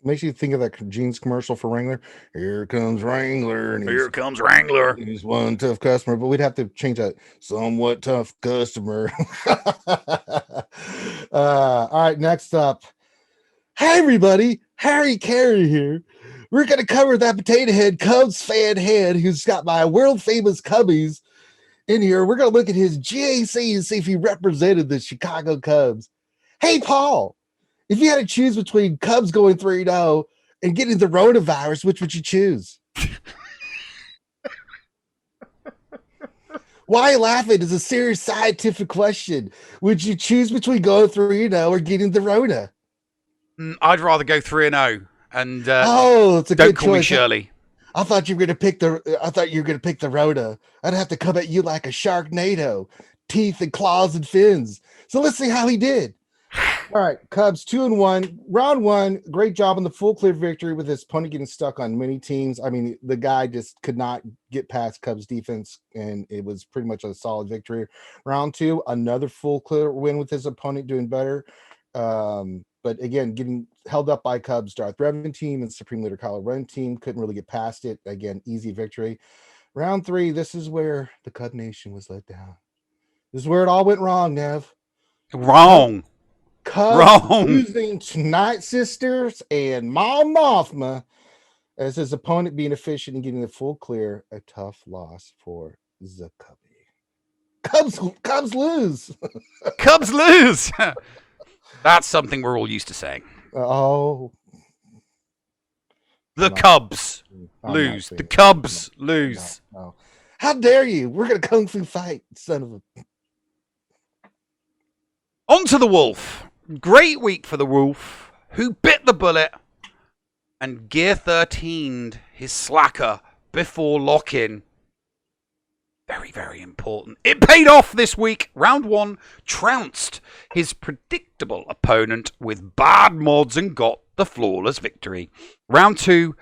Makes you think of that jeans commercial for Wrangler. Here comes Wrangler. Here comes Wrangler. He's one tough customer, but we'd have to change that. Somewhat tough customer. All right, next up. Hey, everybody. Harry Carey here. We're going to cover that potato head Cubs fan head who's got my world famous Cubbies in here. We're going to look at his GAC and see if he represented the Chicago Cubs. Hey, Paul, if you had to choose between Cubs going 3-0 and getting the coronavirus, which would you choose? Why are you laughing? It's a serious scientific question. Would you choose between going 3-0 or getting the Rona? I'd rather go 3-0. And it's a don't good call me choice. Shirley. I thought you were gonna pick the Rona. I'd have to come at you like a Sharknado, teeth and claws and fins. So let's see how he did. All right, Cubs 2-1. Round 1, great job on the full clear victory with his opponent getting stuck on many teams. I mean, the guy just could not get past Cubs defense, and it was pretty much a solid victory. Round 2, another full clear win with his opponent doing better. But again, getting held up by Cubs, Darth Revan team and Supreme Leader Kylo Ren team couldn't really get past it. Again, easy victory. Round 3, this is where the Cub Nation was let down. This is where it all went wrong, Nev. Wrong. Cubs losing to Night Sisters and Mom Mothma as his opponent being efficient and getting the full clear. A tough loss for the Cubby. Cubs lose. Cubs lose. That's something we're all used to saying. Oh. The Cubs lose. The Cubs lose. No. How dare you? We're going to kung fu fight, son of a... On to the Wolf. Great week for the Wolf, who bit the bullet and gear 13'd his slacker before lock-in. Very, very important. It paid off this week. Round 1, trounced his predictable opponent with bad mods and got the flawless victory. Round 2,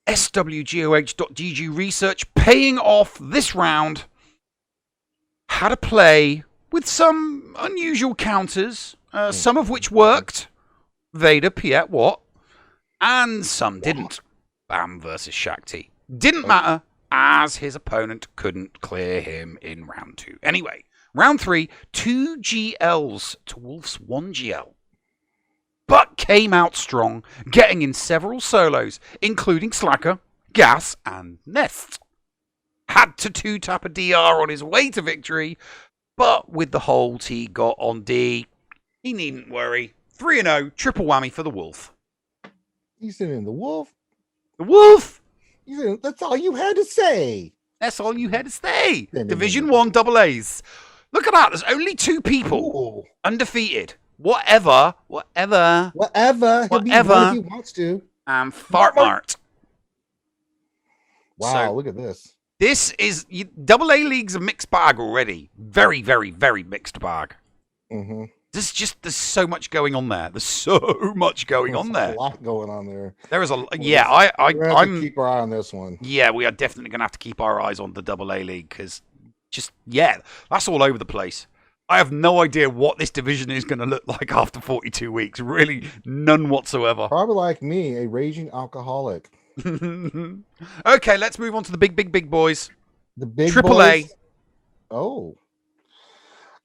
SWGOH.GG research paying off this round. How to play with some unusual counters, some of which worked. Vader, Piet, what? And some didn't. Bam versus Shakti. Didn't matter, as his opponent couldn't clear him in round 2. Anyway, round 3, 2 GLs to Wolf's 1 GL. But came out strong, getting in several solos, including Slacker, Gas, and Nest. Had to 2-tap a DR on his way to victory, but with the hold he got on D, he needn't worry. 3-0, triple whammy for the Wolf. You said in the Wolf? The Wolf! You said, that's all you had to say. That's all you had to say. Division 1 double A's. Look at that, there's only 2 people undefeated. Whatever. He'll be one if he wants to. Fart Mart. Wow, So, look at this. this is double A league's a mixed bag already. Very, very, very mixed bag. Mm-hmm. There's so much going on there. There's so much going on there. A lot going on there. There is a We're gonna have to I'm keep our eye on this one. yeah. We are definitely gonna have to keep our eyes on the double A league because that's all over the place. I have no idea what this division is going to look like after 42 weeks. Really, none whatsoever. Probably like me, a raging alcoholic. Okay, let's move on to the big boys. The big Triple A. boys. Oh.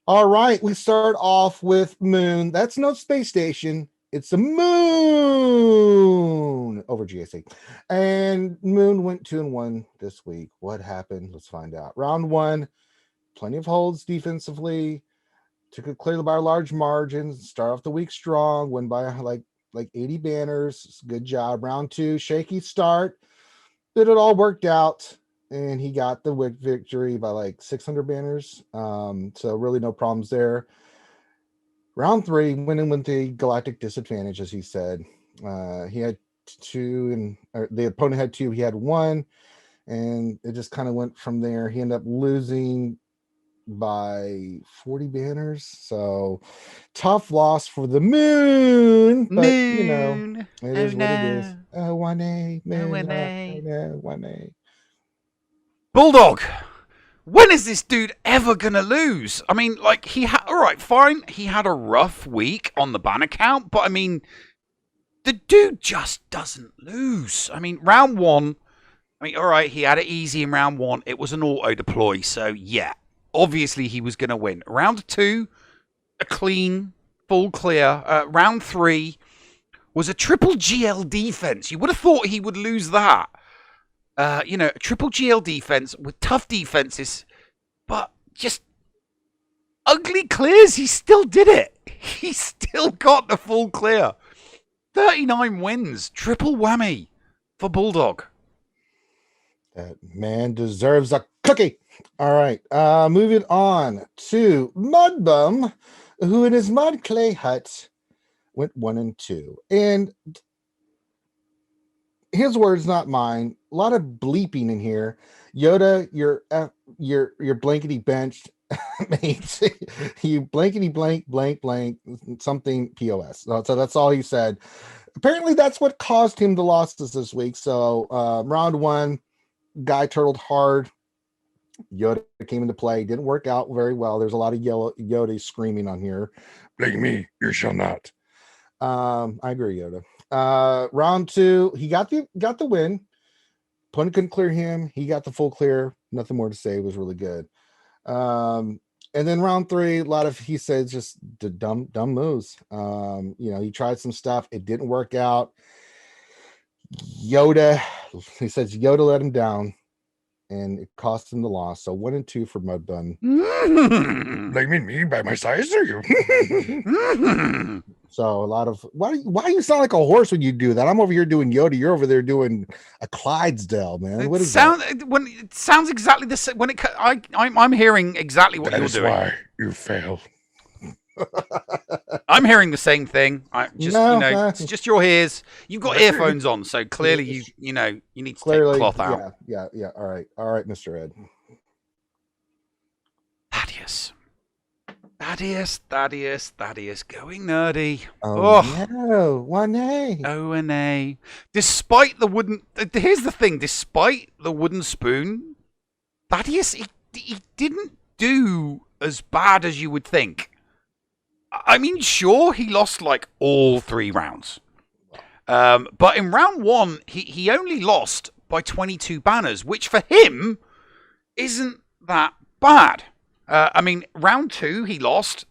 All right, we start off with Moon. That's no space station. It's a moon over GAC. And Moon went 2-1 this week. What happened? Let's find out. Round 1, plenty of holds defensively. Took it clearly by a large margin. Start off the week strong. Win by like 80 banners. Good job. Round 2, shaky start. But it all worked out. And he got the victory by like 600 banners. So really no problems there. Round 3, winning with the galactic disadvantage, as he said. He had 2, and the opponent had 2. He had 1, and it just kind of went from there. He ended up losing by 40 banners. So tough loss for the Moon. But you know, it is what it is. 1A, Moon. 1A. Bulldog, when is this dude ever gonna lose? I mean, like, all right, fine, he had a rough week on the banner count, but I mean, the dude just doesn't lose. I mean, round 1, I mean, all right, he had it easy in round 1. It was an auto deploy, so yeah, obviously he was gonna win. Round 2, a clean, full clear. Round 3 was a triple GL defense. You would have thought he would lose that. You know, a triple GL defense with tough defenses, but just ugly clears. He still did it. He still got the full clear. 39 wins, triple whammy for Bulldog. That man deserves a cookie. All right, moving on to Mudbum, who in his mud clay hut went 1-2, and his words, not mine. A lot of bleeping in here. Yoda, you're blankety benched, mate. You blankety blank something POS. So that's all he said. Apparently, that's what caused him the losses this week. So round 1, guy turtled hard. Yoda came into play. Didn't work out very well. There's a lot of Yoda screaming on here. Blame me, you shall not. I agree, Yoda. Round 2, he got the win. Opponent couldn't clear him. He got the full clear. Nothing more to say. It was really good. And then round 3, a lot of, he said, just the dumb moves. You know, he tried some stuff. It didn't work out. Yoda, he says Yoda let him down, and it cost him the loss. So 1-2 for Mudbun. Blaming me by my size, are you? So a lot of why you sound like a horse when you do that? I'm over here doing Yoda. You're over there doing a Clydesdale, man. What is that? When it sounds exactly the same. When I'm hearing exactly what you're doing. Why you fail. I'm hearing the same thing. It's just your ears. You've got earphones on, so clearly you need to take the cloth out. Yeah. All right, Mr. Ed. Thaddeus, going nerdy. Oh, no, 1A. O&A. Despite the wooden... Here's the thing. Despite the wooden spoon, Thaddeus, he didn't do as bad as you would think. I mean, sure, he lost like all 3 rounds. But in round 1, he only lost by 22 banners, which for him isn't that bad. I mean, round 2, he lost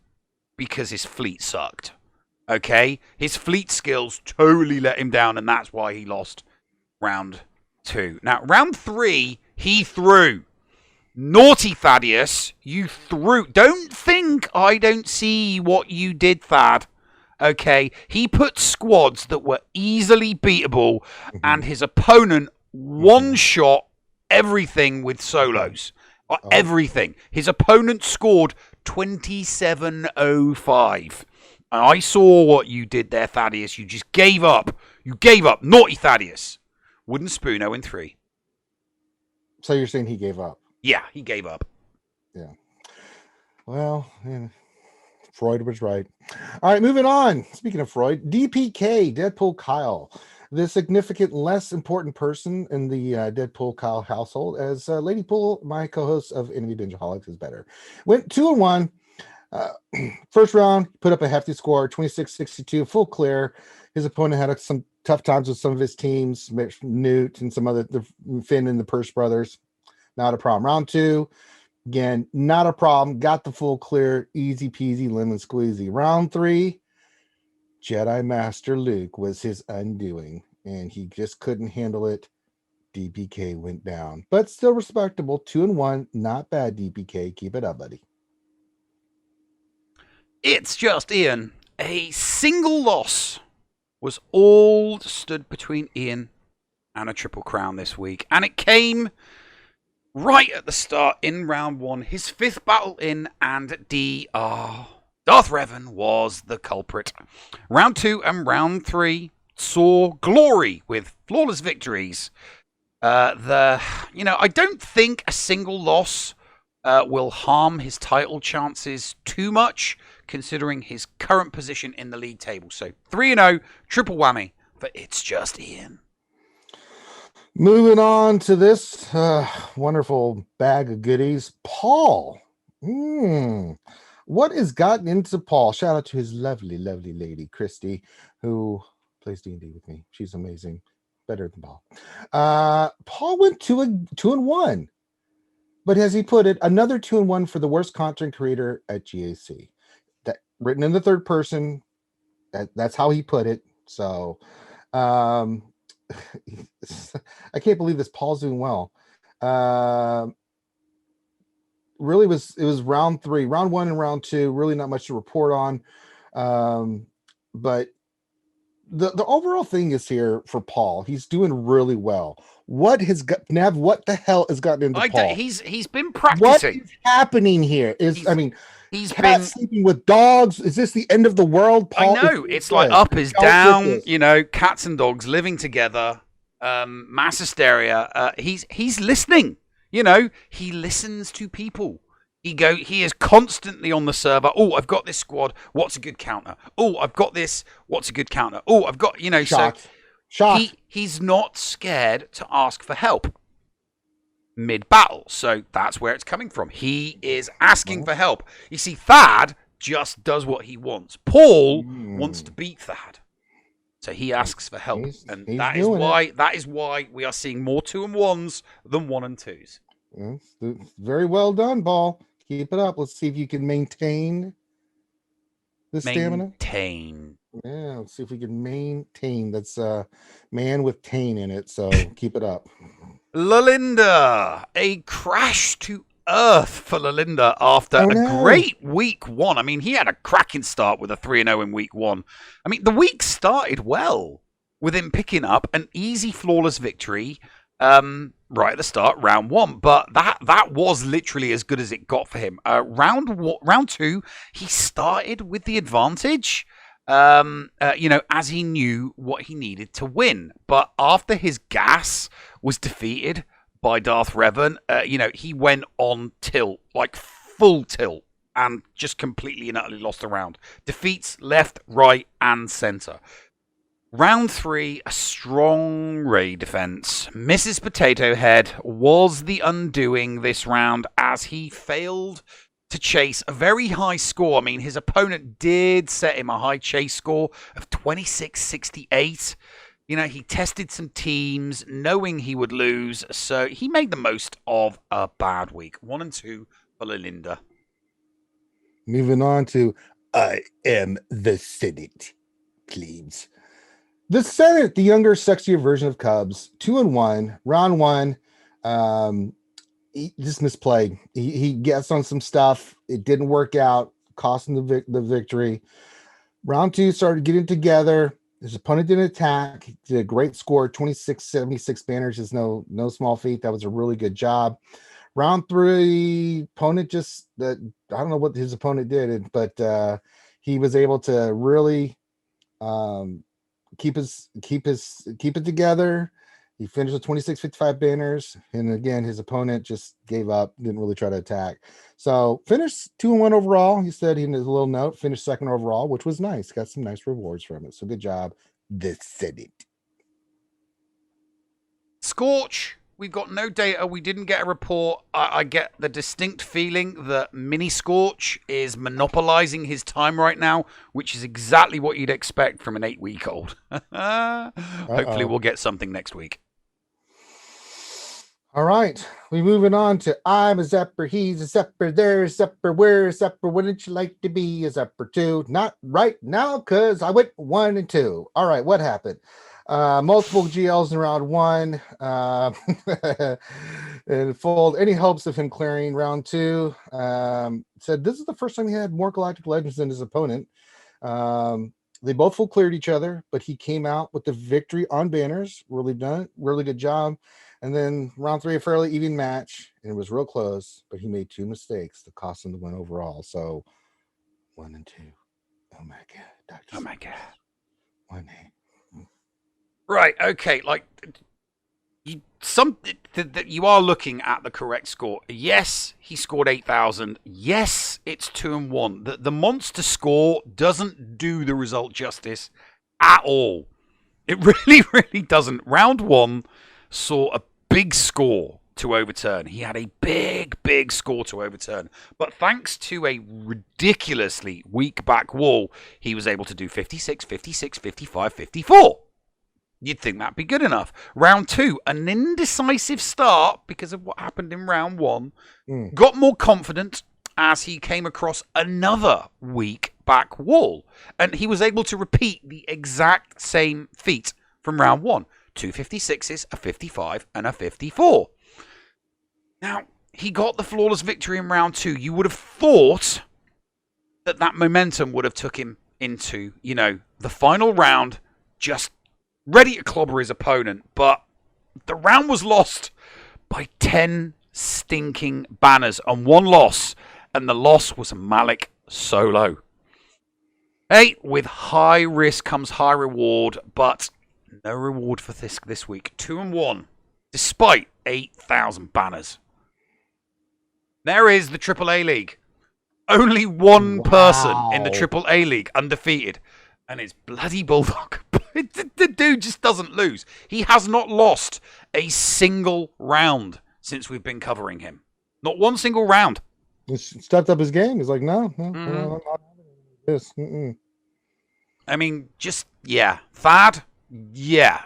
because his fleet sucked. Okay? His fleet skills totally let him down, and that's why he lost round 2. Now, round 3, he threw. Naughty Thaddeus, you threw. Don't think I don't see what you did, Thad. Okay? He put squads that were easily beatable, and his opponent one-shot everything with solos. Everything. His opponent scored 2705. And I saw what you did there, Thaddeus. You just gave up. You gave up. Naughty Thaddeus. Wooden Spoon 0-3. So you're saying he gave up? Yeah, he gave up. Yeah. Well, yeah. Freud was right. All right, moving on. Speaking of Freud, DPK, Deadpool Kyle. The significant less important person in the Deadpool Kyle household, as Lady Pool, my co-host of Enemy Bingeaholics, is better. Went 2-1. First round, put up a hefty score, 26-62, full clear. His opponent had some tough times with some of his teams, Newt and some other, the Finn and the Purse brothers. Not a problem. Round 2, again, not a problem. Got the full clear, easy peasy, lemon squeezy. Round 3, Jedi Master Luke was his undoing, and he just couldn't handle it. DPK went down, but still respectable. 2-1, not bad. DPK, keep it up, buddy. It's just Ian. A single loss was all stood between Ian and a triple crown this week, and it came right at the start in round 1. His 5th battle in, and Darth Revan was the culprit. Round 2 and round 3 saw glory with flawless victories. I don't think a single loss will harm his title chances too much, considering his current position in the league table. So 3-0, triple whammy for It's Just Ian. Moving on to this wonderful bag of goodies, Paul. What has gotten into Paul? Shout out to his lovely, lovely lady, Christy, who plays D&D with me. She's amazing. Better than Paul. Paul went 2-1. But as he put it, another 2-1 for the worst content creator at GAC. That written in the third person. That's how he put it. So I can't believe this. Paul's doing well. Really it was round 3, round 1 and round 2. Really not much to report on. But the overall thing is here for Paul. He's doing really well. What has got Nav? What the hell has gotten into Paul? He's been practicing. What is happening here? He's been sleeping with dogs. Is this the end of the world? Paul, I know it's like up is down. Cats and dogs living together. Mass hysteria. He's listening. He listens to people. He is constantly on the server. Oh, I've got this squad. What's a good counter? Oh, I've got this. What's a good counter? Oh, I've got, Shocked. He's not scared to ask for help mid-battle. So that's where it's coming from. He is asking for help. You see, Thad just does what he wants. Paul wants to beat Thad. So he asks for help. That is why we are seeing more 2-1s than 1 and 2s. It's very well done, Paul. Keep it up. Let's see if you can maintain the stamina. Yeah, let's see if we can maintain. That's man with Tane in it, so keep it up. Lalinda, a crash to earth for Lalinda after a great week 1. I mean, he had a cracking start with a 3-0 in week 1. I mean, the week started well with him picking up an easy, flawless victory right at the start, round 1. But that was literally as good as it got for him. Round 2, he started with the advantage. As he knew what he needed to win. But after his gas was defeated by Darth Revan, he went on tilt, like full tilt, and just completely and utterly lost the round. Defeats left, right, and center. Round 3, a strong Ray defense. Mrs. Potato Head was the undoing this round as he failed to chase a very high score. I mean, his opponent did set him a high chase score of 26.68. You know, he tested some teams knowing he would lose, so he made the most of a bad week. 1 and 2 for Lilinda. Moving on to I am the Senate, please. The Senate, the younger, sexier version of Cubs, 2-1, round 1. He just misplayed. He gets on some stuff. It didn't work out, cost him the victory. Round 2 started getting together. His opponent didn't attack. He did a great score. 2676 banners is no small feat. That was a really good job. Round 3, opponent just I don't know what his opponent did, but he was able to really keep it together. He finished with 2655 banners, and again, his opponent just gave up, didn't really try to attack. So finished 2-1 overall. He said in his little note, finished 2nd overall, which was nice. Got some nice rewards from it. So good job. The Senate. Scorch, we've got no data. We didn't get a report. I get the distinct feeling that Mini Scorch is monopolizing his time right now, which is exactly what you'd expect from an 8-week-old. Hopefully we'll get something next week. All right, we moving on to I'm a Zepper, he's a Zepper, there's a Zepper, where's Zepper, wouldn't you like to be a Zepper too? Not right now, because I went 1 and 2. All right, what happened? Multiple GLs in round 1, and fold any hopes of him clearing round 2. Said this is the first time he had more Galactic Legends than his opponent. They both full cleared each other, but he came out with the victory on banners. Really good job. And then round 3, a fairly even match, and it was real close, but he made 2 mistakes that cost him the win overall. So 1 and 2. Oh my God, Dr. Oh my God. 1 Right, okay, like you are looking at the correct score. Yes, he scored 8,000. Yes, it's 2-1. The monster score doesn't do the result justice at all. It really doesn't. Round 1 saw a big score to overturn. He had a big score to overturn. But thanks to a ridiculously weak back wall, he was able to do 56, 56, 55, 54. You'd think that'd be good enough. Round 2, an indecisive start because of what happened in round 1. Got more confident as he came across another weak back wall. And he was able to repeat the exact same feat from round 1. 2 56s, a 55, and a 54. Now, he got the flawless victory in round 2. You would have thought that momentum would have took him into, the final round, just ready to clobber his opponent. But the round was lost by 10 stinking banners and 1 loss. And the loss was Malik solo. Hey, with high risk comes high reward, but no reward for this week. 2-1, despite 8,000 banners. There is the AAA League. Only one person in the AAA League undefeated, and it's bloody Bulldog. The dude just doesn't lose. He has not lost a single round since we've been covering him. Not one single round. He stepped up his game. He's like, no, I'm not this. I mean, Thad. Yeah,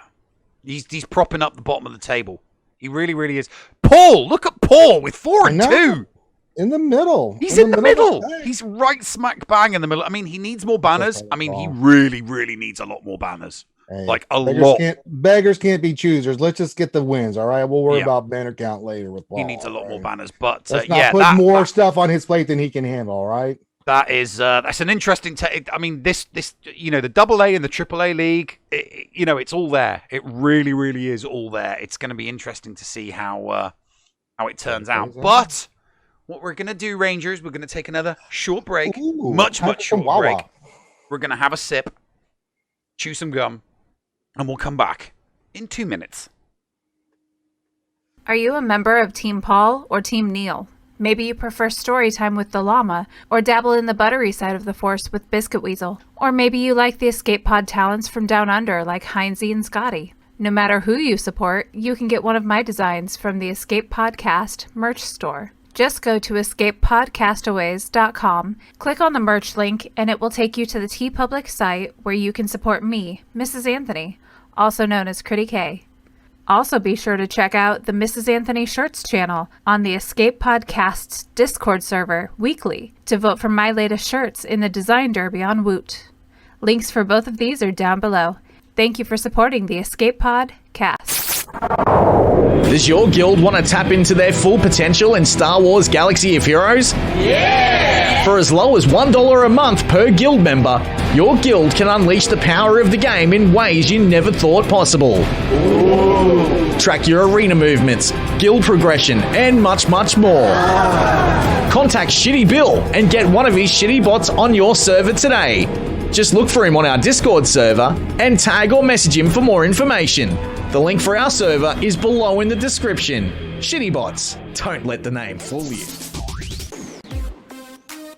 he's propping up the bottom of the table. He really is. Paul, look at Paul with 4 and 2 in the middle. He's in the middle. He's right smack bang in the middle. I mean, he needs more banners. I mean, he really needs a lot more banners. Hey, like a lot. Beggars can't be choosers. Let's just get the wins. All right, we'll worry about banner count later with Paul. He needs a lot more banners, but let's not put more stuff on his plate than he can handle. All right. That's an interesting. I mean, this the AA and the AAA League, it's all there. It really is all there. It's going to be interesting to see how it turns out. But what we're going to do, Rangers, we're going to take another short break, much short break. We're going to have a sip, chew some gum, and we'll come back in 2 minutes. Are you a member of Team Paul or Team Neil? Maybe you prefer story time with the llama, or dabble in the buttery side of the force with Biscuit Weasel. Or maybe you like the escape pod talents from down under like Heinzie and Scotty. No matter who you support, you can get one of my designs from the Escape Podcast merch store. Just go to escapepodcastaways.com, click on the merch link, and it will take you to the TeePublic site where you can support me, Mrs. Anthony, also known as Critty K. Also be sure to check out the Mrs. Anthony Shirts channel on the Escape Podcasts Discord server weekly to vote for my latest shirts in the Design Derby on Woot. Links for both of these are down below. Thank you for supporting the Escape Podcast. Does your guild want to tap into their full potential in Star Wars Galaxy of Heroes? Yeah! For as low as $1 a month per guild member, your guild can unleash the power of the game in ways you never thought possible. Ooh. Track your arena movements, guild progression, and much, much more. Contact Shitty Bill and get one of his shitty bots on your server today. Just look for him on our Discord server and tag or message him for more information. The link for our server is below in the description. Shitty bots, don't let the name fool you.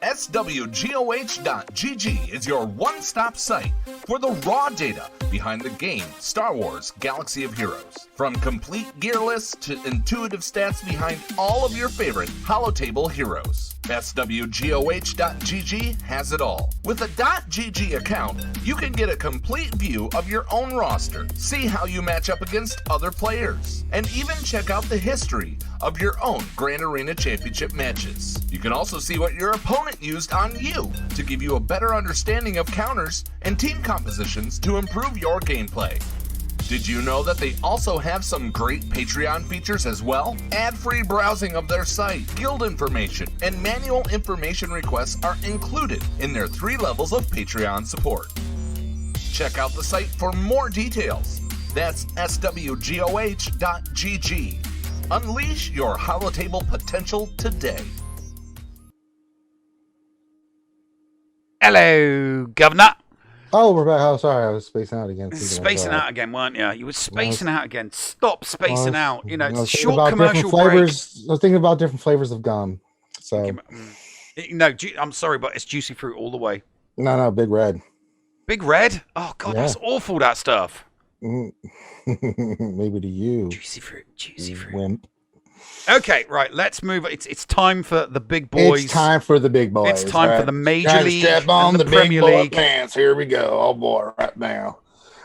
SWGOH.GG is your one-stop site for the raw data behind the game Star Wars Galaxy of Heroes. From complete gear lists to intuitive stats behind all of your favorite holotable heroes. SWGOH.GG has it all. With a .GG account, you can get a complete view of your own roster, see how you match up against other players, and even check out the history of your own Grand Arena Championship matches. You can also see what your opponent used on you to give you a better understanding of counters and team compositions to improve your gameplay. Did you know that they also have some great Patreon features as well? Ad-free browsing of their site, guild information, and manual information requests are included in their 3 levels of Patreon support. Check out the site for more details. That's SWGOH.GG. Unleash your holotable potential today. Hello, Governor. Oh, we're back. Oh, sorry, I was spacing out again. Spacing out again, weren't you? You were spacing out again. Stop spacing out. You know, it's thinking short commercial break. I was thinking about different flavors of gum. So no, I'm sorry, but it's juicy fruit all the way. No, Big Red. Big Red? Oh God, Yeah. that's awful. That stuff. Maybe to you. Juicy fruit. Wimp. Okay, right. Let's move. It's time for the big boys. It's time for the big boys. It's time for the Major League strap on and the big Premier boy League. pants. Here we go. Oh boy, right now.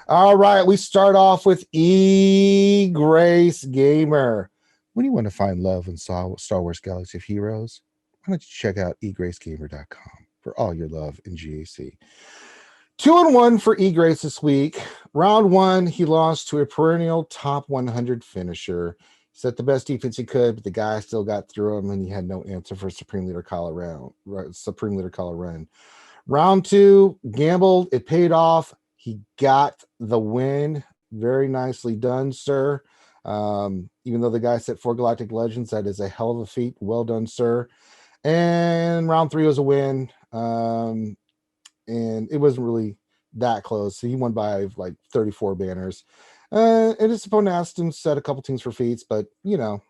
All right, we start off with Grace Gamer. When you want to find love in Star Wars Galaxy of Heroes, why don't you check out egracegamer.com for all your love in GAC. 2-1 for Grace this week. Round 1, he lost to a perennial top 100 finisher. Set the best defense he could, but the guy still got through him, and he had no answer for Supreme Leader Colorado. Round 2, gambled. It paid off. He got the win. Very nicely done, sir. Even though the guy set 4 Galactic Legends, that is a hell of a feat. Well done, sir. And round 3 was a win. And it wasn't really that close. So he won by like 34 banners. And his opponent asked him to set a couple teams for feats, but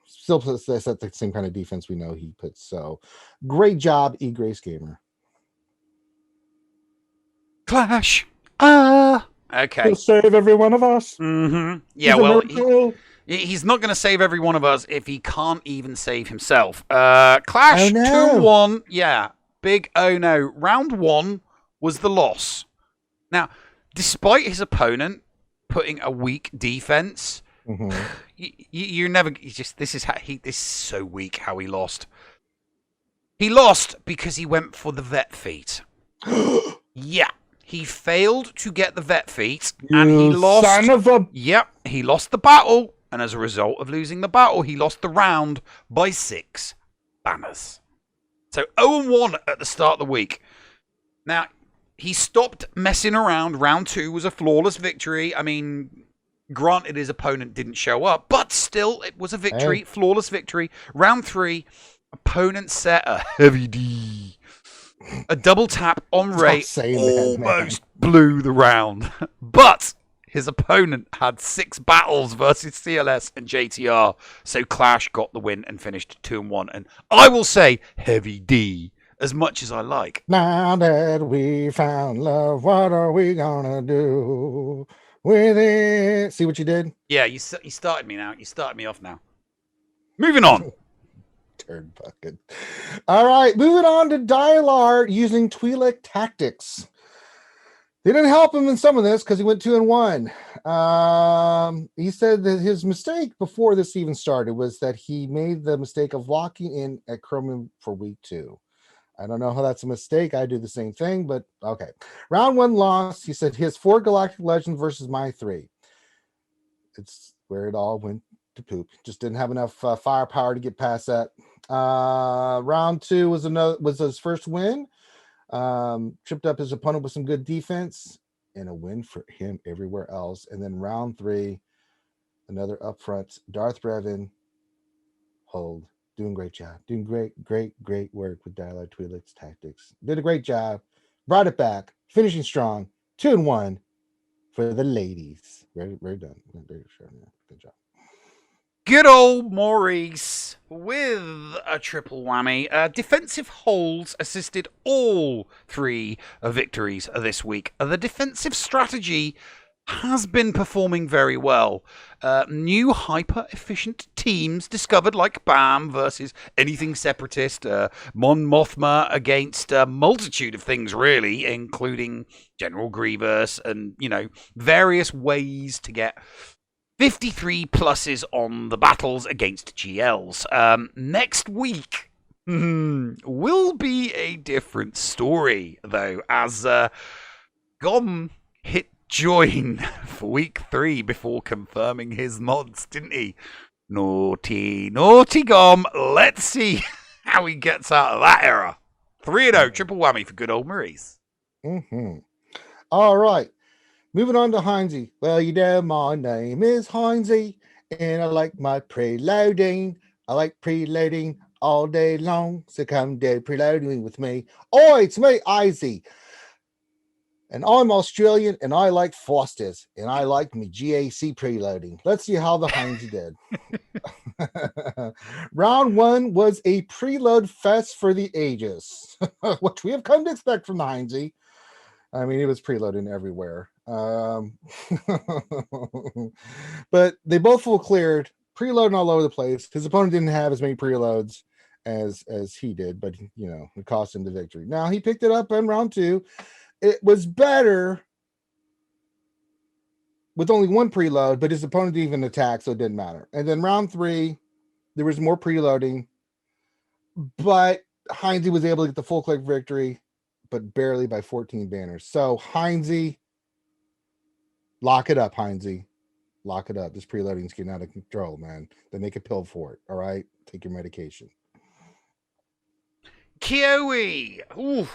still set the same kind of defense we know he puts. So great job, Grace Gamer. Clash. Okay. He'll save every one of us. Mm-hmm. Yeah, well, he's not going to save every one of us if he can't even save himself. Clash 2-1. Yeah, big oh no. Round 1 was the loss. Now, despite his opponent putting a weak defense, this is so weak how he lost. He lost because he went for the vet feat. Yeah, he failed to get the vet feat, and he lost. Son of a... Yep, he lost the battle, and as a result of losing the battle, he lost the round by 6 banners. So 0-1 at the start of the week. Now, he stopped messing around. Round 2 was a flawless victory. I mean, granted, his opponent didn't show up, but still, it was a victory. Hey. Flawless victory. Round 3, opponent set a heavy D. A double tap on Ray almost blew the round. But his opponent had 6 battles versus CLS and JTR. So Clash got the win and finished 2-1. And I will say heavy D. As much as I like. Now that we found love, what are we gonna do with it? See what you did? Yeah, you started me now. You started me off now. Moving on. Turd bucket. All right, moving on to Dylar using Twi'lek tactics. They didn't help him in some of this because he went 2-1. He said that his mistake before this even started was that he made the mistake of locking in at Chromium for week 2. I don't know how that's a mistake. I do the same thing, but okay. Round 1 loss. He said his 4 Galactic Legends versus my 3. It's where it all went to poop. Just didn't have enough firepower to get past that. Round 2 was his first win. Tripped up his opponent with some good defense and a win for him everywhere else. And then round 3, another upfront. Darth Revan, hold. Doing great job. Doing great work with Dylar Twi'lek's tactics. Did a great job. Brought it back. Finishing strong. 2-1 for the ladies. Very done. Good job. Good old Maurice with a triple whammy. Defensive holds assisted all 3 victories this week. The defensive strategy has been performing very well. New hyper-efficient teams discovered, like BAM versus anything separatist, Mon Mothma against a multitude of things, really, including General Grievous and, various ways to get 53 pluses on the battles against GLs. Next week will be a different story, though, as Gom hit join for week 3 before confirming his mods, didn't he? Naughty Gom. Let's see how he gets out of that era. 3-0, triple whammy for good old Maurice. All right. Moving on to Heinzie. Well, my name is Heinzie, and I like my preloading. I like preloading all day long, so come do preloading with me. Oi, it's me, Izzy. And I'm Australian, and I like Fosters, and I like me GAC preloading. Let's see how the Heinzie did. Round 1 was a preload fest for the ages, which we have come to expect from the Heinzie. I mean, it was preloading everywhere. But they both full cleared, preloading all over the place. His opponent didn't have as many preloads as he did, but it cost him the victory. Now he picked it up in round 2. It was better with only 1 preload, but his opponent didn't even attack, so it didn't matter. And then round 3, there was more preloading, but Heinzie was able to get the full click victory, but barely by 14 banners. So Heinzie, lock it up, Heinzie. Lock it up. This preloading's getting out of control, man. Then make a pill for it. All right? Take your medication. Kiwi. Ooh.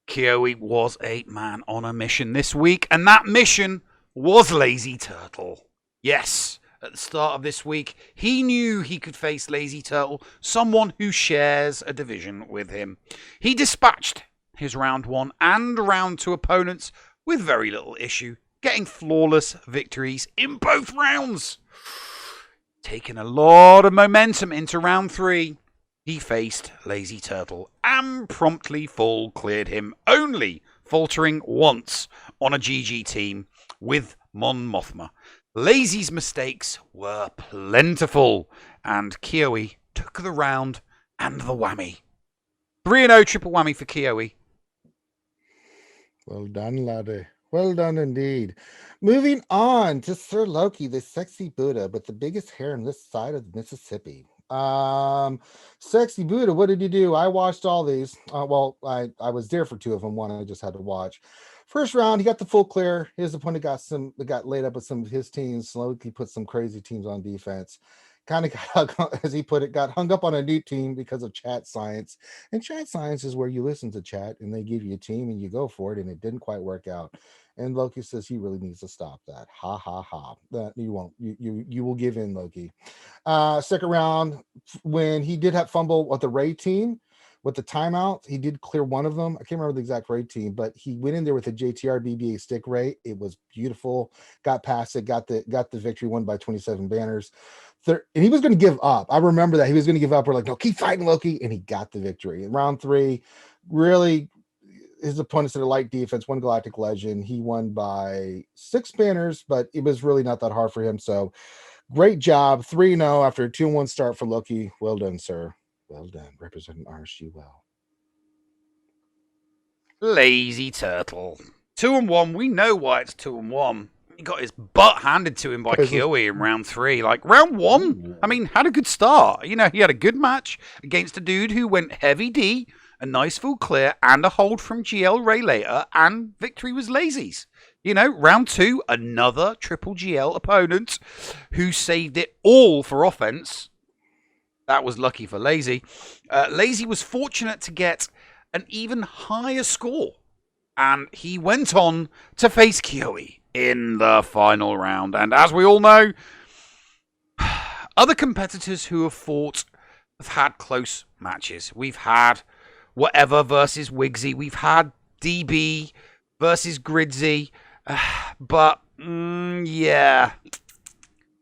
Kiwi was a man on a mission this week, and that mission was Lazy Turtle. Yes, at the start of this week, he knew he could face Lazy Turtle, someone who shares a division with him. He dispatched his round 1 and round 2 opponents with very little issue, getting flawless victories in both rounds. Taking a lot of momentum into round 3, he faced Lazy Turtle and promptly full cleared him, only faltering once on a GG team with Mon Mothma. Lazy's mistakes were plentiful, and Kiwi took the round and the whammy. 3-0 triple whammy for Kiwi. Well done, laddie. Well done indeed. Moving on to Sir Loki, the sexy Buddha, but the biggest hair on this side of the Mississippi. Sexy Buddha, what did you do? I watched all these. I was there for 2 of them. One I just had to watch. First round, he got the full clear. His opponent got laid up with some of his teams. Loki put some crazy teams on defense. Kind of got, as he put it, got hung up on a new team because of chat science. And chat science is where you listen to chat and they give you a team and you go for it, and it didn't quite work out. And Loki says he really needs to stop that. Ha ha ha. That you won't. You will give in, Loki. Second round, when he did have fumble with the raid team, with the timeout, he did clear one of them. I can't remember the exact raid team, but he went in there with a JTR BBA stick raid. It was beautiful. Got past it. Got the victory. Won by 27 banners. And he was going to give up. I remember that he was going to give up. We're like, no, keep fighting, Loki, and he got the victory. In round 3, really, his opponents had a light defense, 1 Galactic Legend. He won by 6 banners, but it was really not that hard for him. So great job. 3-0 after a 2-1 start for Loki. Well done, sir. Well done, representing RSG well. Lazy Turtle. 2-1. We know why it's 2-1. He got his butt handed to him by Kiyoe in round 3. Like, round 1, I mean, had a good start. You know, he had a good match against a dude who went heavy D, a nice full clear, and a hold from GL Ray later, and victory was Lazy's. You know, round 2, another triple GL opponent who saved it all for offense. That was lucky for Lazy. Lazy was fortunate to get an even higher score, and he went on to face Kiyoe in the final round. And as we all know, other competitors who have fought have had close matches. We've had Whatever versus Wigsy. We've had DB versus Gridsy. But, yeah.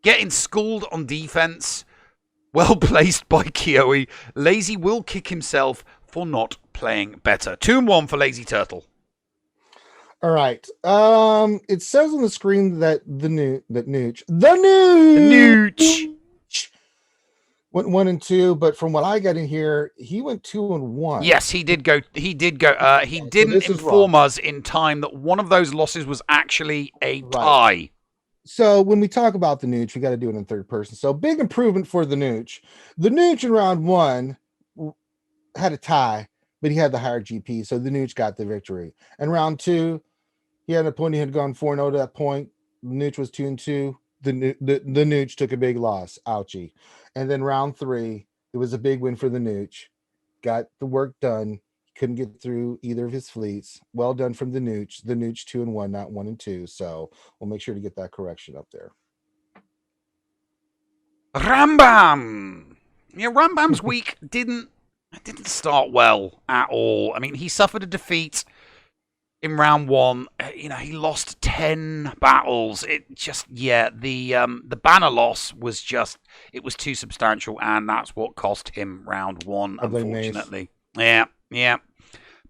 Getting schooled on defense. Well placed by Kiyoe. Lazy will kick himself for not playing better. 2-1 for Lazy Turtle. All right. It says on the screen that the Nooch went 1 and 2, but from what I got in here, he went 2 and 1. Yes, he did go. He didn't inform us in time that one of those losses was actually a tie. Right. So when we talk about the Nooch, we got to do it in third person. So big improvement for the Nooch. The Nooch in round 1 had a tie, but he had the higher GP, so the Nooch got the victory. And round 2, he had a point. He had gone 4-0 to that point. The Nooch was 2 and 2. The Nooch took a big loss. Ouchie. And then round 3, it was a big win for the Nooch. Got the work done. Couldn't get through either of his fleets. Well done from the Nooch. The Nooch 2 and 1, not 1 and 2. So we'll make sure to get that correction up there. Rambam. Yeah, Rambam's week didn't start well at all. I mean, he suffered a defeat in round 1. You know, he lost 10 battles. It just, yeah, the banner loss was just, it was too substantial, and that's what cost him round 1, unfortunately. Yeah.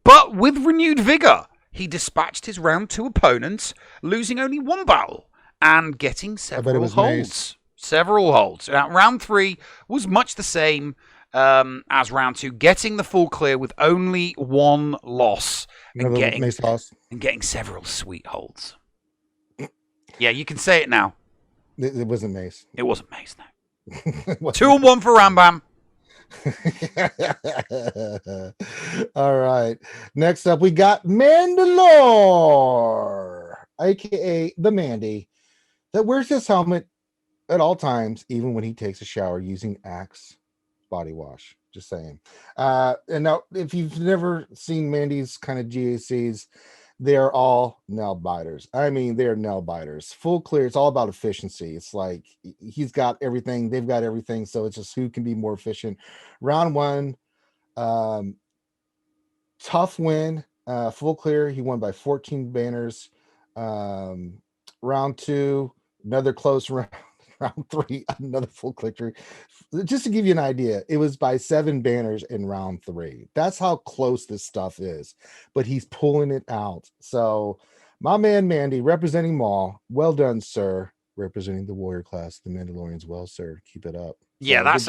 But with renewed vigor, he dispatched his round 2 opponents, losing only 1 battle and getting several holds. Several holds. Now, round 3 was much the same as round 2, getting the full clear with only 1 loss and getting several sweet holds. Yeah, you can say it now. It wasn't Mace. It wasn't Mace, no. 2 and 1 for Rambam. All right. Next up, we got Mandalore, aka the Mandy, that wears his helmet at all times, even when he takes a shower using Axe body wash. Just saying. And now, if you've never seen Mandy's kind of GACs, they're all nail biters. I mean, they're nail biters. Full clear. It's all about efficiency. It's like he's got everything. They've got everything. So it's just who can be more efficient. Round 1, tough win. Full clear. He won by 14 banners. Round 2, another close round. Round 3, another full victory. Just to give you an idea, it was by 7 banners in round 3. That's how close this stuff is. But he's pulling it out. So my man Mandy representing Maul. Well done, sir. Representing the warrior class, the Mandalorians. Well, sir. Keep it up. Yeah, that's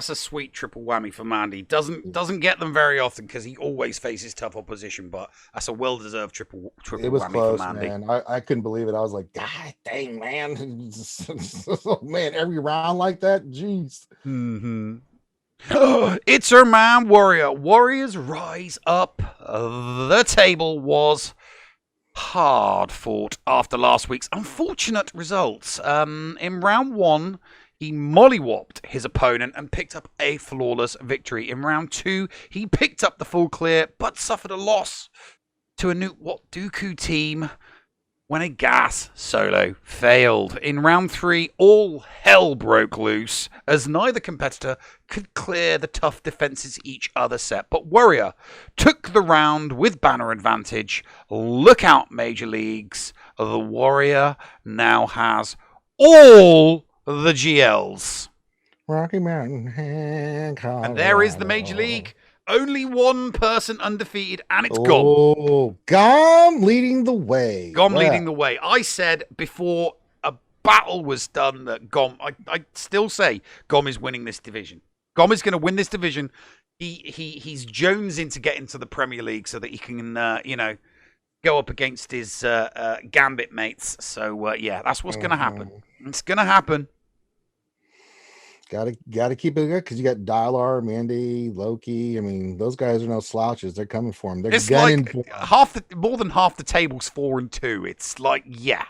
a sweet triple whammy for Mandy. Doesn't get them very often because he always faces tough opposition, but that's a well-deserved triple it was whammy close, for Mandy. Man. I couldn't believe it. I was like, God dang, man. Oh, man, every round like that? Jeez. Mm-hmm. It's her man, Warrior. Warriors rise up. The table was hard fought after last week's unfortunate results. In round 1, he mollywopped his opponent and picked up a flawless victory. In round 2, he picked up the full clear, but suffered a loss to a Newt Wat Dooku team when a gas solo failed. In round 3, all hell broke loose as neither competitor could clear the tough defenses each other set. But Warrior took the round with banner advantage. Look out, Major Leagues. The Warrior now has all the GLs. Rocky Mountain, and there is the Major League. Only one person undefeated, and it's Gom. Oh, Gom leading the way. Gom leading the way. I said before a battle was done that Gom, I still say Gom is winning this division. Gomer's going to win this division. He's jonesing to get into the Premier League so that he can, go up against his Gambit mates. So, yeah, that's what's going to happen. It's going to happen. Gotta keep it good because you got Dylar, Mandy, Loki. I mean, those guys are no slouches. They're coming for him. They're gunning for him. More than half the table's 4-2. It's like, yeah,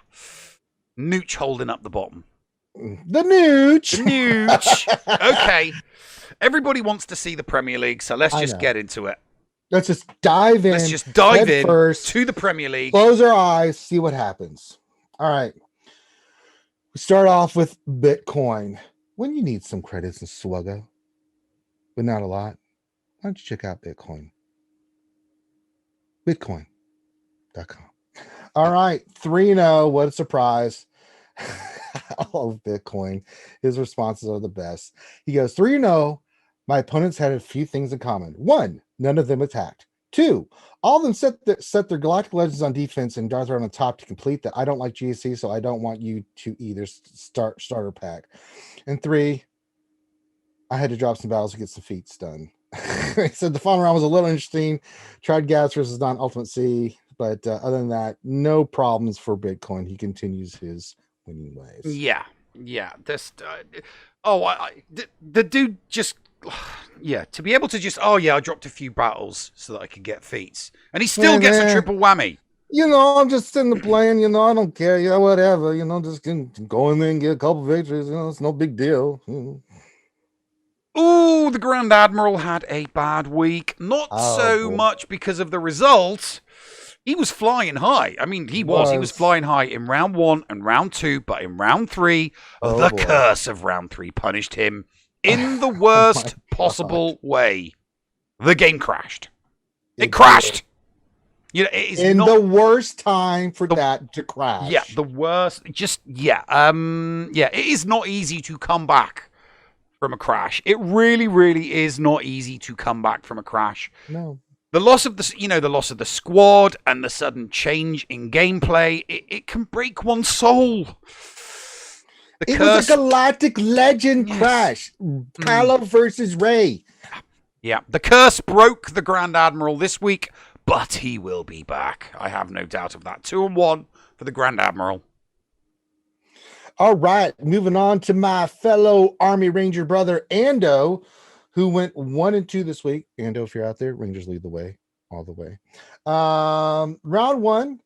Nooch holding up the bottom. The Nooch. Okay, everybody wants to see the Premier League, so let's just get into it. Let's just dive in. Let's just dive in first to the Premier League. Close our eyes, see what happens. All right. We start off with Bitcoin. When you need some credits in SWGOH, but not a lot, why don't you check out Bitcoin? Bitcoin.com. All right, 3-0. What a surprise. I love Bitcoin. His responses are the best. He goes, 3-0. My opponents had a few things in common. 1, none of them attacked. 2, all of them set their Galactic Legends on defense and Darth Vader on top to complete that. I don't like GAC, so I don't want you to either starter pack. And 3, I had to drop some battles to get some feats done. He said the final round was a little interesting. Tried Gas versus non-Ultimate C, but other than that, no problems for Bitcoin. He continues his winning ways. Yeah. The dude just... Yeah, to be able to just, I dropped a few battles so that I could get feats. And he still gets a triple whammy. I'm just sitting there playing, I don't care, whatever, just go in there and get a couple victories, it's no big deal. Ooh, the Grand Admiral had a bad week. Not so much because of the result. He was flying high. I mean, he was flying high in round 1 and round 2, but in round 3, curse of round 3 punished him in the worst possible way. The game crashed. It crashed. It is the worst time for that to crash. Yeah, the worst. It is not easy to come back from a crash. It really, really is not easy to come back from a crash. No. The loss of the squad and the sudden change in gameplay, it can break one's soul. It was a Galactic Legend crash. Kylo versus Rey. Yeah, the curse broke the Grand Admiral this week, but he will be back. I have no doubt of that. 2-1 for the Grand Admiral. All right, moving on to my fellow Army Ranger brother, Ando, who went 1-2 this week. Ando, if you're out there, Rangers lead the way, all the way. Round 1,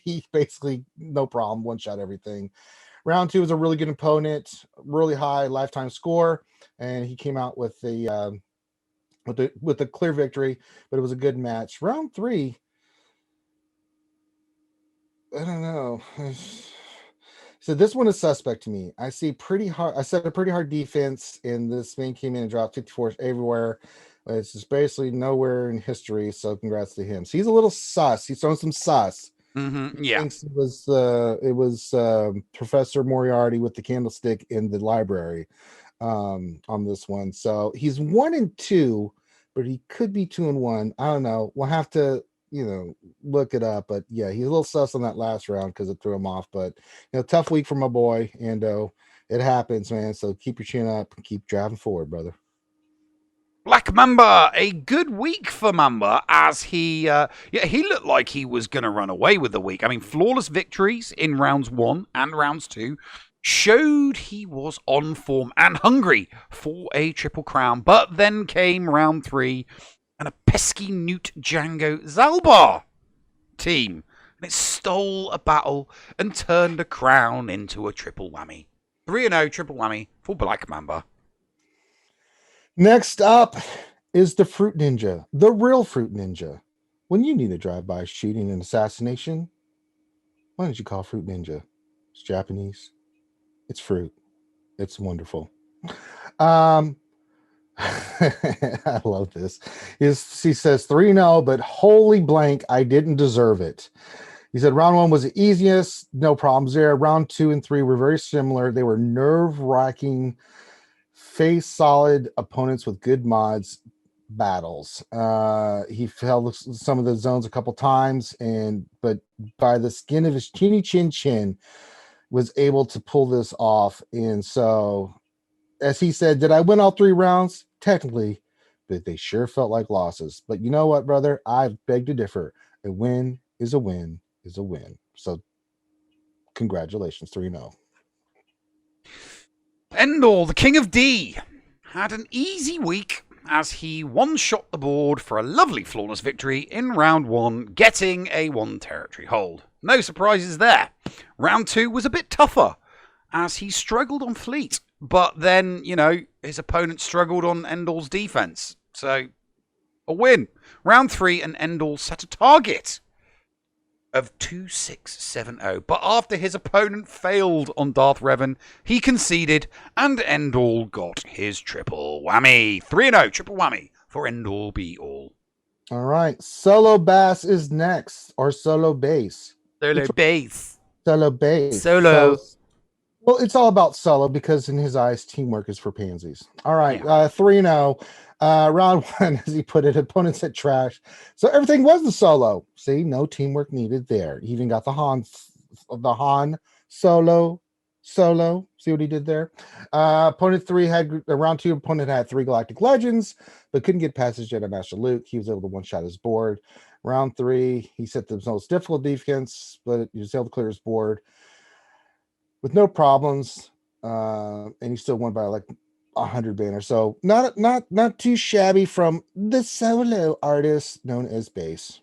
he basically, no problem, one-shot everything. Round 2 was a really good opponent, really high lifetime score, and he came out with a clear victory, but it was a good match. Round 3, I don't know. So this one is suspect to me. I see pretty hard. I set a pretty hard defense, and this man came in and dropped 54 everywhere. It's just basically nowhere in history. So congrats to him. So he's a little sus. He's throwing some sus. Mm-hmm. Yeah, thinks it was Professor Moriarty with the candlestick in the library on this one. So he's 1-2, but he could be 2-1. I don't know. We'll have to look it up. But yeah, he's a little sus on that last round because it threw him off. But tough week for my boy Ando. It happens, man. So keep your chin up and keep driving forward, brother. Black Mamba, a good week for Mamba as he looked like he was going to run away with the week. I mean, flawless victories in rounds 1 and rounds 2 showed he was on form and hungry for a triple crown. But then came round 3 and a pesky Newt Django Zalbar team. And it stole a battle and turned a crown into a triple whammy. 3-0 triple whammy for Black Mamba. Next up is the Fruit Ninja, the real Fruit Ninja. When you need a drive-by shooting and assassination, why don't you call Fruit Ninja? It's Japanese. It's fruit. It's wonderful. I love this. He says 3-0, but holy blank, I didn't deserve it. He said round 1 was the easiest, no problems there. Round 2 and 3 were very similar. They were nerve-wracking, face solid opponents with good mods battles. He fell some of the zones a couple times, but by the skin of his chinny chin was able to pull this off. And so as he said, did I win all 3 rounds? Technically, but they sure felt like losses. But you know what, brother? I beg to differ. A win is a win is a win. So congratulations, 3-0. Endor, the King of D, had an easy week as he one-shot the board for a lovely flawless victory in round 1, getting a 1 territory hold. No surprises there. Round 2 was a bit tougher as he struggled on fleet, but then, his opponent struggled on Endor's defense. So, a win. Round 3, and Endor set a target of 2670. But after his opponent failed on Darth Revan, he conceded, and Endor got his triple whammy. 3-0, triple whammy for Endor be all. All right. Solo Bass is next, or Solo Bass. Solo Bass. Solo Bass. Solo. Well, it's all about solo because in his eyes, teamwork is for pansies. All right. 3-0. Round 1, as he put it, opponents hit trash. So everything was the solo. See, no teamwork needed there. He even got the Han solo. See what he did there? Opponent 3 had round 2. Opponent had 3 Galactic Legends, but couldn't get past his Jedi Master Luke. He was able to one-shot his board. Round 3, he set the most difficult defense, but he was able to clear his board with no problems, and he still won by like 100 banners. So not too shabby from the solo artist known as Bass.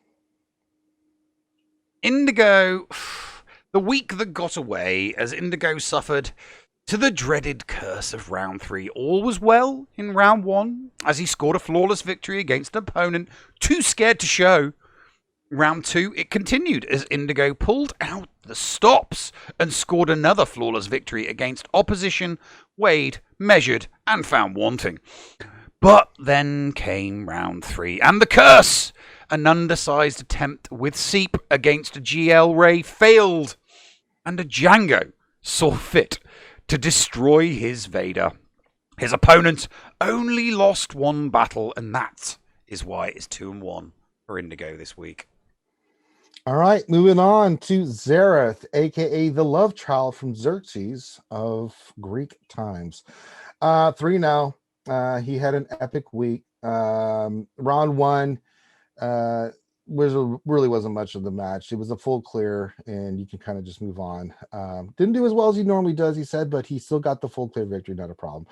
Indigo, the week that got away as Indigo suffered to the dreaded curse of round 3. All was well in round 1 as he scored a flawless victory against an opponent too scared to show. Round 2, it continued as Indigo pulled out the stops and scored another flawless victory against opposition weighed, measured, and found wanting. But then came round 3, and the curse! An undersized attempt with Seep against a GL Ray failed, and a Django saw fit to destroy his Vader. His opponent only lost 1 battle, and that is why it's 2-1 for Indigo this week. All right, moving on to Zareth, aka the love child from Xerxes of Greek times. 3-0. He had an epic week. Round 1 really wasn't much of the match. It was a full clear, and you can kind of just move on. Didn't do as well as he normally does, he said, but he still got the full clear victory, not a problem.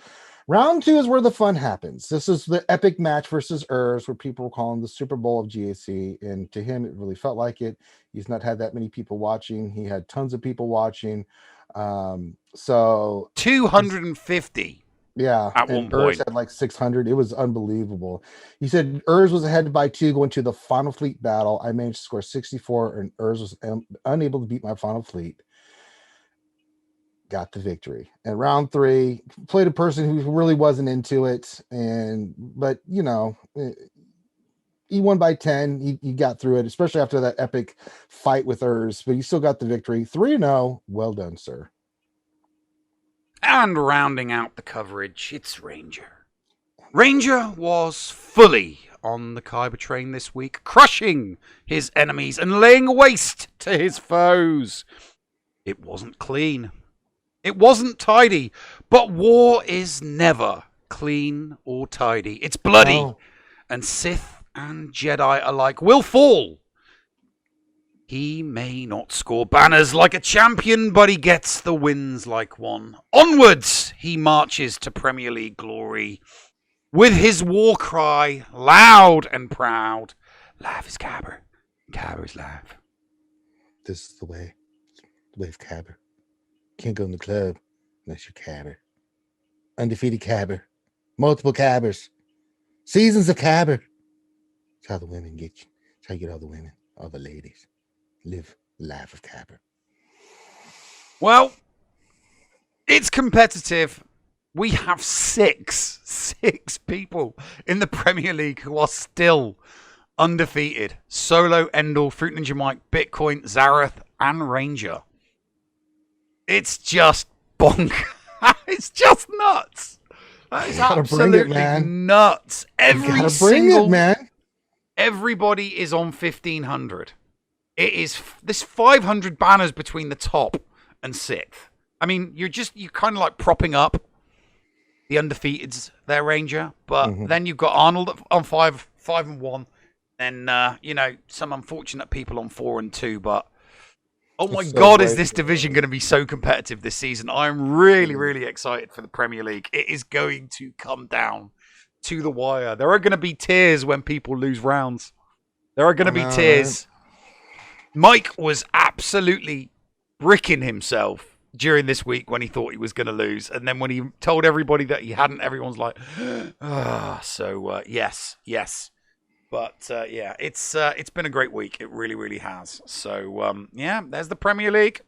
Round 2 is where the fun happens. This is the epic match versus Urs, where people were calling the Super Bowl of GAC, and to him, it really felt like it. He's not had that many people watching. He had tons of people watching. So 250. Yeah, at one point. Urs had like 600. It was unbelievable. He said Urs was ahead by 2 going to the final fleet battle. I managed to score 64, and Urs was unable to beat my final fleet. Got the victory. And round 3, played a person who really wasn't into it, but he won by 10. He got through it, especially after that epic fight with Urs, but he still got the victory. 3-0. Well done, sir. And rounding out the coverage, it's Ranger. Ranger was fully on the Kyber train this week, crushing his enemies and laying waste to his foes. It wasn't clean. It wasn't tidy, but war is never clean or tidy. It's bloody, and Sith and Jedi alike will fall. He may not score banners like a champion, but he gets the wins like one. Onwards, he marches to Premier League glory with his war cry loud and proud. Life is Kyber. Kyber is life. This is the way of Kyber. Can't go in the club unless you're Kyber. Undefeated Kyber. Multiple Kybers. Seasons of Kyber. That's how the women get you. That's how you get all the women, all the ladies. Live the life of Kyber. Well, it's competitive. We have six people in the Premier League who are still undefeated. Solo, Endor, Fruit Ninja Mike, Bitcoin, Zareth, and Ranger. It's just bonk. It's just nuts. That is absolutely nuts. Every single man. Everybody is on 1,500. It is this 500 banners between the top and 6th. I mean, you're kind of like propping up the undefeateds, their Ranger. But then you've got Arnold on 5-1. Then, some unfortunate people on 4-2. But, oh my God, is this division going to be so competitive this season? I'm really, really excited for the Premier League. It is going to come down to the wire. There are going to be tears when people lose rounds. There are going to be tears. Mike was absolutely bricking himself during this week when he thought he was going to lose. And then when he told everybody that he hadn't, everyone's like, yes. But, it's been a great week. It really, really has. So, there's the Premier League.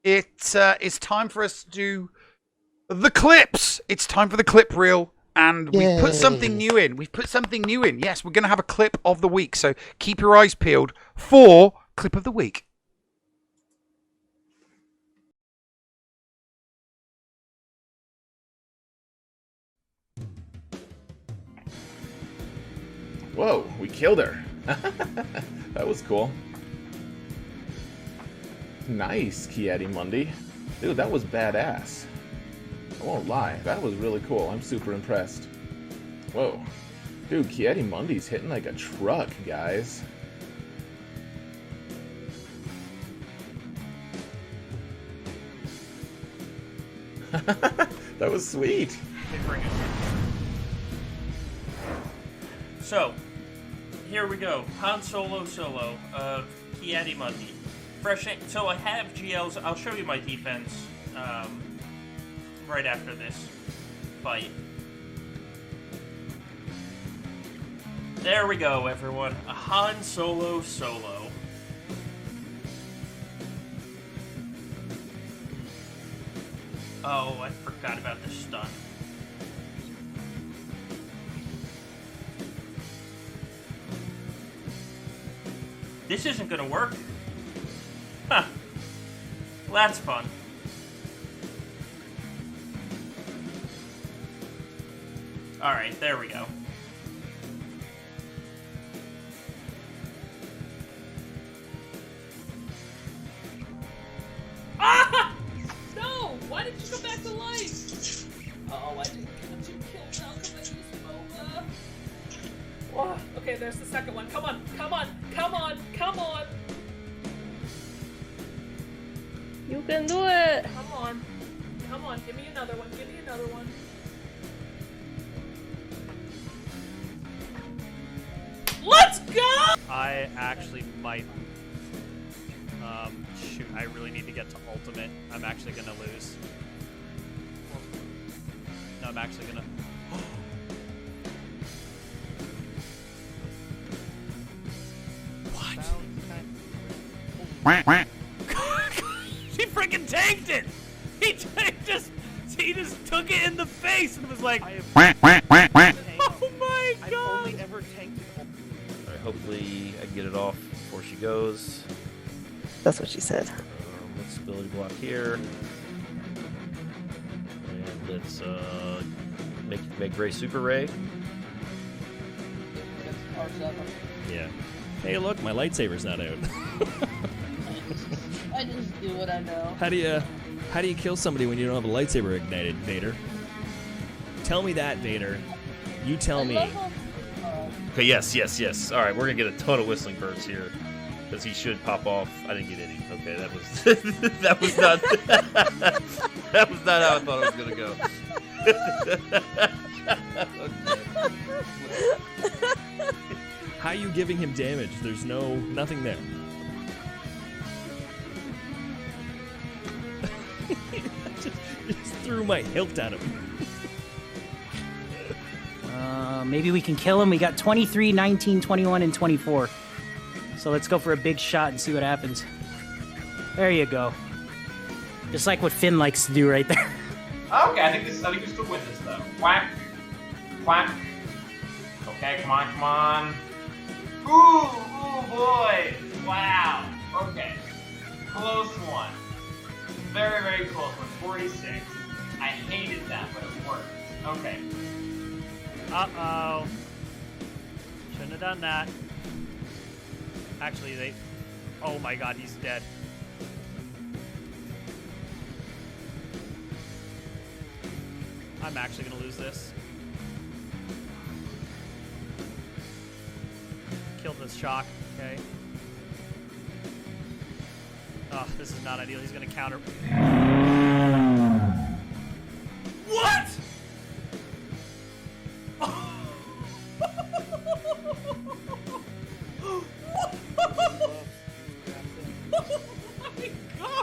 It's time for us to do the clips. It's time for the clip reel. And we put something new in. Yes, we're going to have a clip of the week. So keep your eyes peeled for clip of the week. Whoa, we killed her. That was cool. Nice, Kieti Mundi. Dude, that was badass. I won't lie, that was really cool. I'm super impressed. Whoa. Dude, Kieti Mundi's hitting like a truck, guys. That was sweet. So, here we go. Han Solo solo of Kieti Mundi. So I have GLs. I'll show you my defense right after this fight. There we go, everyone. A Han Solo solo. Oh, I forgot about the stun. This isn't gonna work. Huh. Well, that's fun. Alright, there we go. Ah! No! Why did you go back to life? Oh, I didn't get you killed now because I used Boba. Oh, okay, there's the second one. Come on, come on, come on, come on! You can do it! Come on. Come on, give me another one, give me another one. Let's go! I actually might... shoot, I really need to get to ultimate. I'm actually gonna lose. No, I'm actually gonna... What? He freaking tanked it! He just took it in the face and was like... Oh my god! I've only ever tanked it. Alright, hopefully I can get it off before she goes. That's what she said. Let's ability block here. And let's make Ray Super Ray. Yeah. Hey, look, my lightsaber's not out. I just do what I know. How do you kill somebody when you don't have a lightsaber ignited, Vader? Tell me that, Vader. You tell me. Okay, yes. Alright, we're gonna get a ton of whistling birds here. Because he should pop off. I didn't get any. Okay, that was that was not that was not how I thought it was gonna go. How are you giving him damage? There's nothing there. just threw my hilt at him. Maybe we can kill him. We got 23, 19, 21, and 24. So let's go for a big shot and see what happens. There you go. Just like what Finn likes to do right there. Okay, I think we still win this though. Quack. Quack. Okay, come on. Ooh, boy. Wow. Okay. Close one. Very, very close one. 46. I hated that, but it worked. Okay. Uh-oh. Shouldn't have done that. Actually, oh my god, he's dead. I'm actually gonna lose this. Killed this shock. Okay. Oh, this is not ideal. He's gonna counter. What? Oh my god!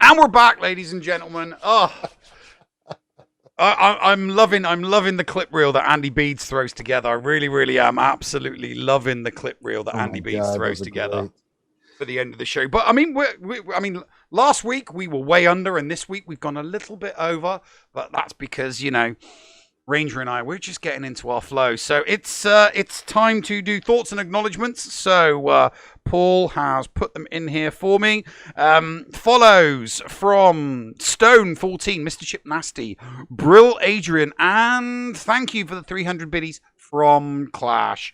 And we're back, ladies and gentlemen. Oh, I'm loving the clip reel that Andy Beads throws together. I really, really am absolutely loving the clip reel that Andy Beads throws together for the end of the show. But I mean, last week we were way under, and this week we've gone a little bit over. But that's because, you know, Ranger and I, we're just getting into our flow. So it's time to do thoughts and acknowledgements. So Paul has put them in here for me. Follows from Stone14, Mr. Chip Nasty, Brill Adrian, and thank you for the 300 biddies from Clash.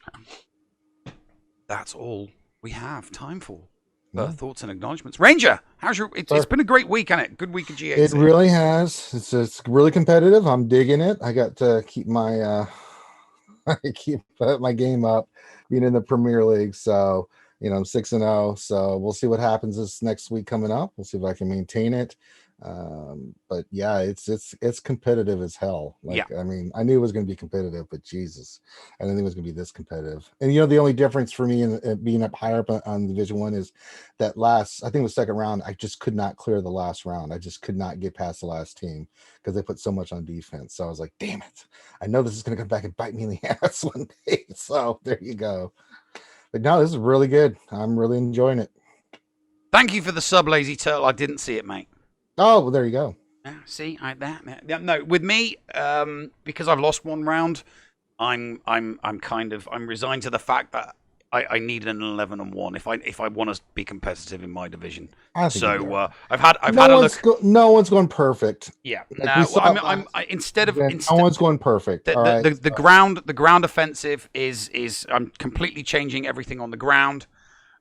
That's all we have time for. Thoughts and acknowledgements. Ranger, how's your? It's been a great week, hasn't it? Good week of GACenter. It really has. It's really competitive. I'm digging it. I got to keep my my game up, being in the Premier League. So you know I'm 6-0. So we'll see what happens this next week coming up. We'll see if I can maintain it. But yeah, it's competitive as hell. Like, I mean, I knew it was going to be competitive, but Jesus, I didn't think it was going to be this competitive. And you know, the only difference for me in being up higher up on Division 1 is that last, I think it was second round, I just could not clear the last round. I just could not get past the last team because they put so much on defense. So I was like, damn it, I know this is going to come back and bite me in the ass one day. So there you go. But no, this is really good. I'm really enjoying it. Thank you for the sub, Lazy Turtle. I didn't see it, mate. Oh, well, there you go. See, no, with me, because I've lost one round, I'm resigned to the fact that I need an 11-1 if I want to be competitive in my division. So I've had a look. No one's going perfect. Yeah, like no, instead no one's going perfect. The ground offensive is I'm completely changing everything on the ground.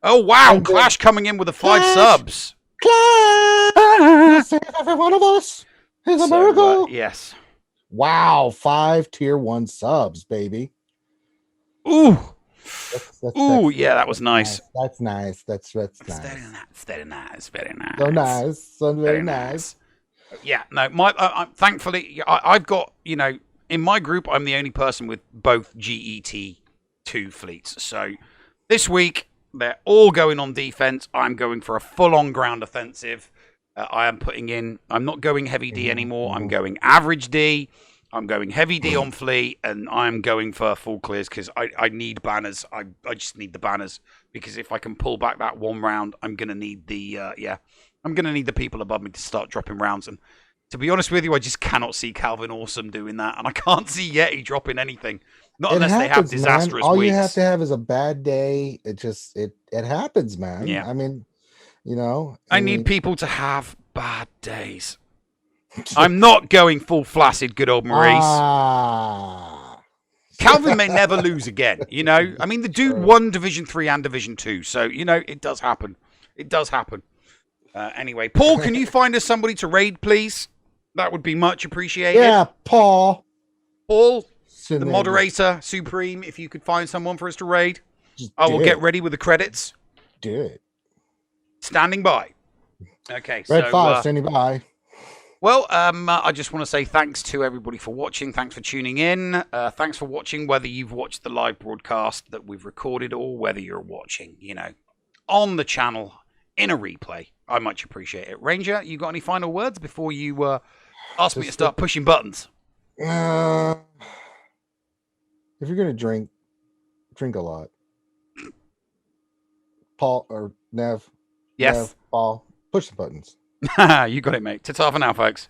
Oh wow, Clash coming in with the 5 subs. Clash! Save every one of us. It's a miracle. Yes. Wow, 5 tier 1 subs, baby. Ooh. Ooh, yeah, that was nice. That's nice. That's nice. Very nice. So nice. So very nice. Yeah, no, thankfully, I've got, you know, in my group, I'm the only person with both GET2 fleets. So this week, they're all going on defense. I'm going for a full-on ground offensive. I'm not going heavy D anymore. I'm going average D. I'm going heavy D on fleet, and I'm going for full clears because I need banners. I just need the banners because if I can pull back that one round, I'm gonna need I'm gonna need the people above me to start dropping rounds. And to be honest with you, I just cannot see Calvin Awesome doing that, and I can't see Yeti dropping anything. Not unless they have disastrous man. All weeks. you have to have is a bad day. It happens, man. Yeah. I mean, you know. I need people to have bad days. I'm not going full flaccid, good old Maurice. Calvin may never lose again, you know. I mean, the dude won Division 3 and Division 2, so, you know, it does happen. It does happen. Anyway, Paul, can you find us somebody to raid, please? That would be much appreciated. Yeah, Paul. Paul, the moderator, Supreme, if you could find someone for us to raid. I will get ready with the credits. Do it. Standing by. Okay, Red 5, standing by. Well, I just want to say thanks to everybody for watching. Thanks for tuning in. Thanks for watching, whether you've watched the live broadcast that we've recorded or whether you're watching, you know, on the channel in a replay. I much appreciate it. Ranger, you got any final words before you ask me to start pushing buttons? If you're going to drink a lot. Paul or Nev. Yes. Nev, Paul, push the buttons. You got it, mate. Ta-ta for now, folks.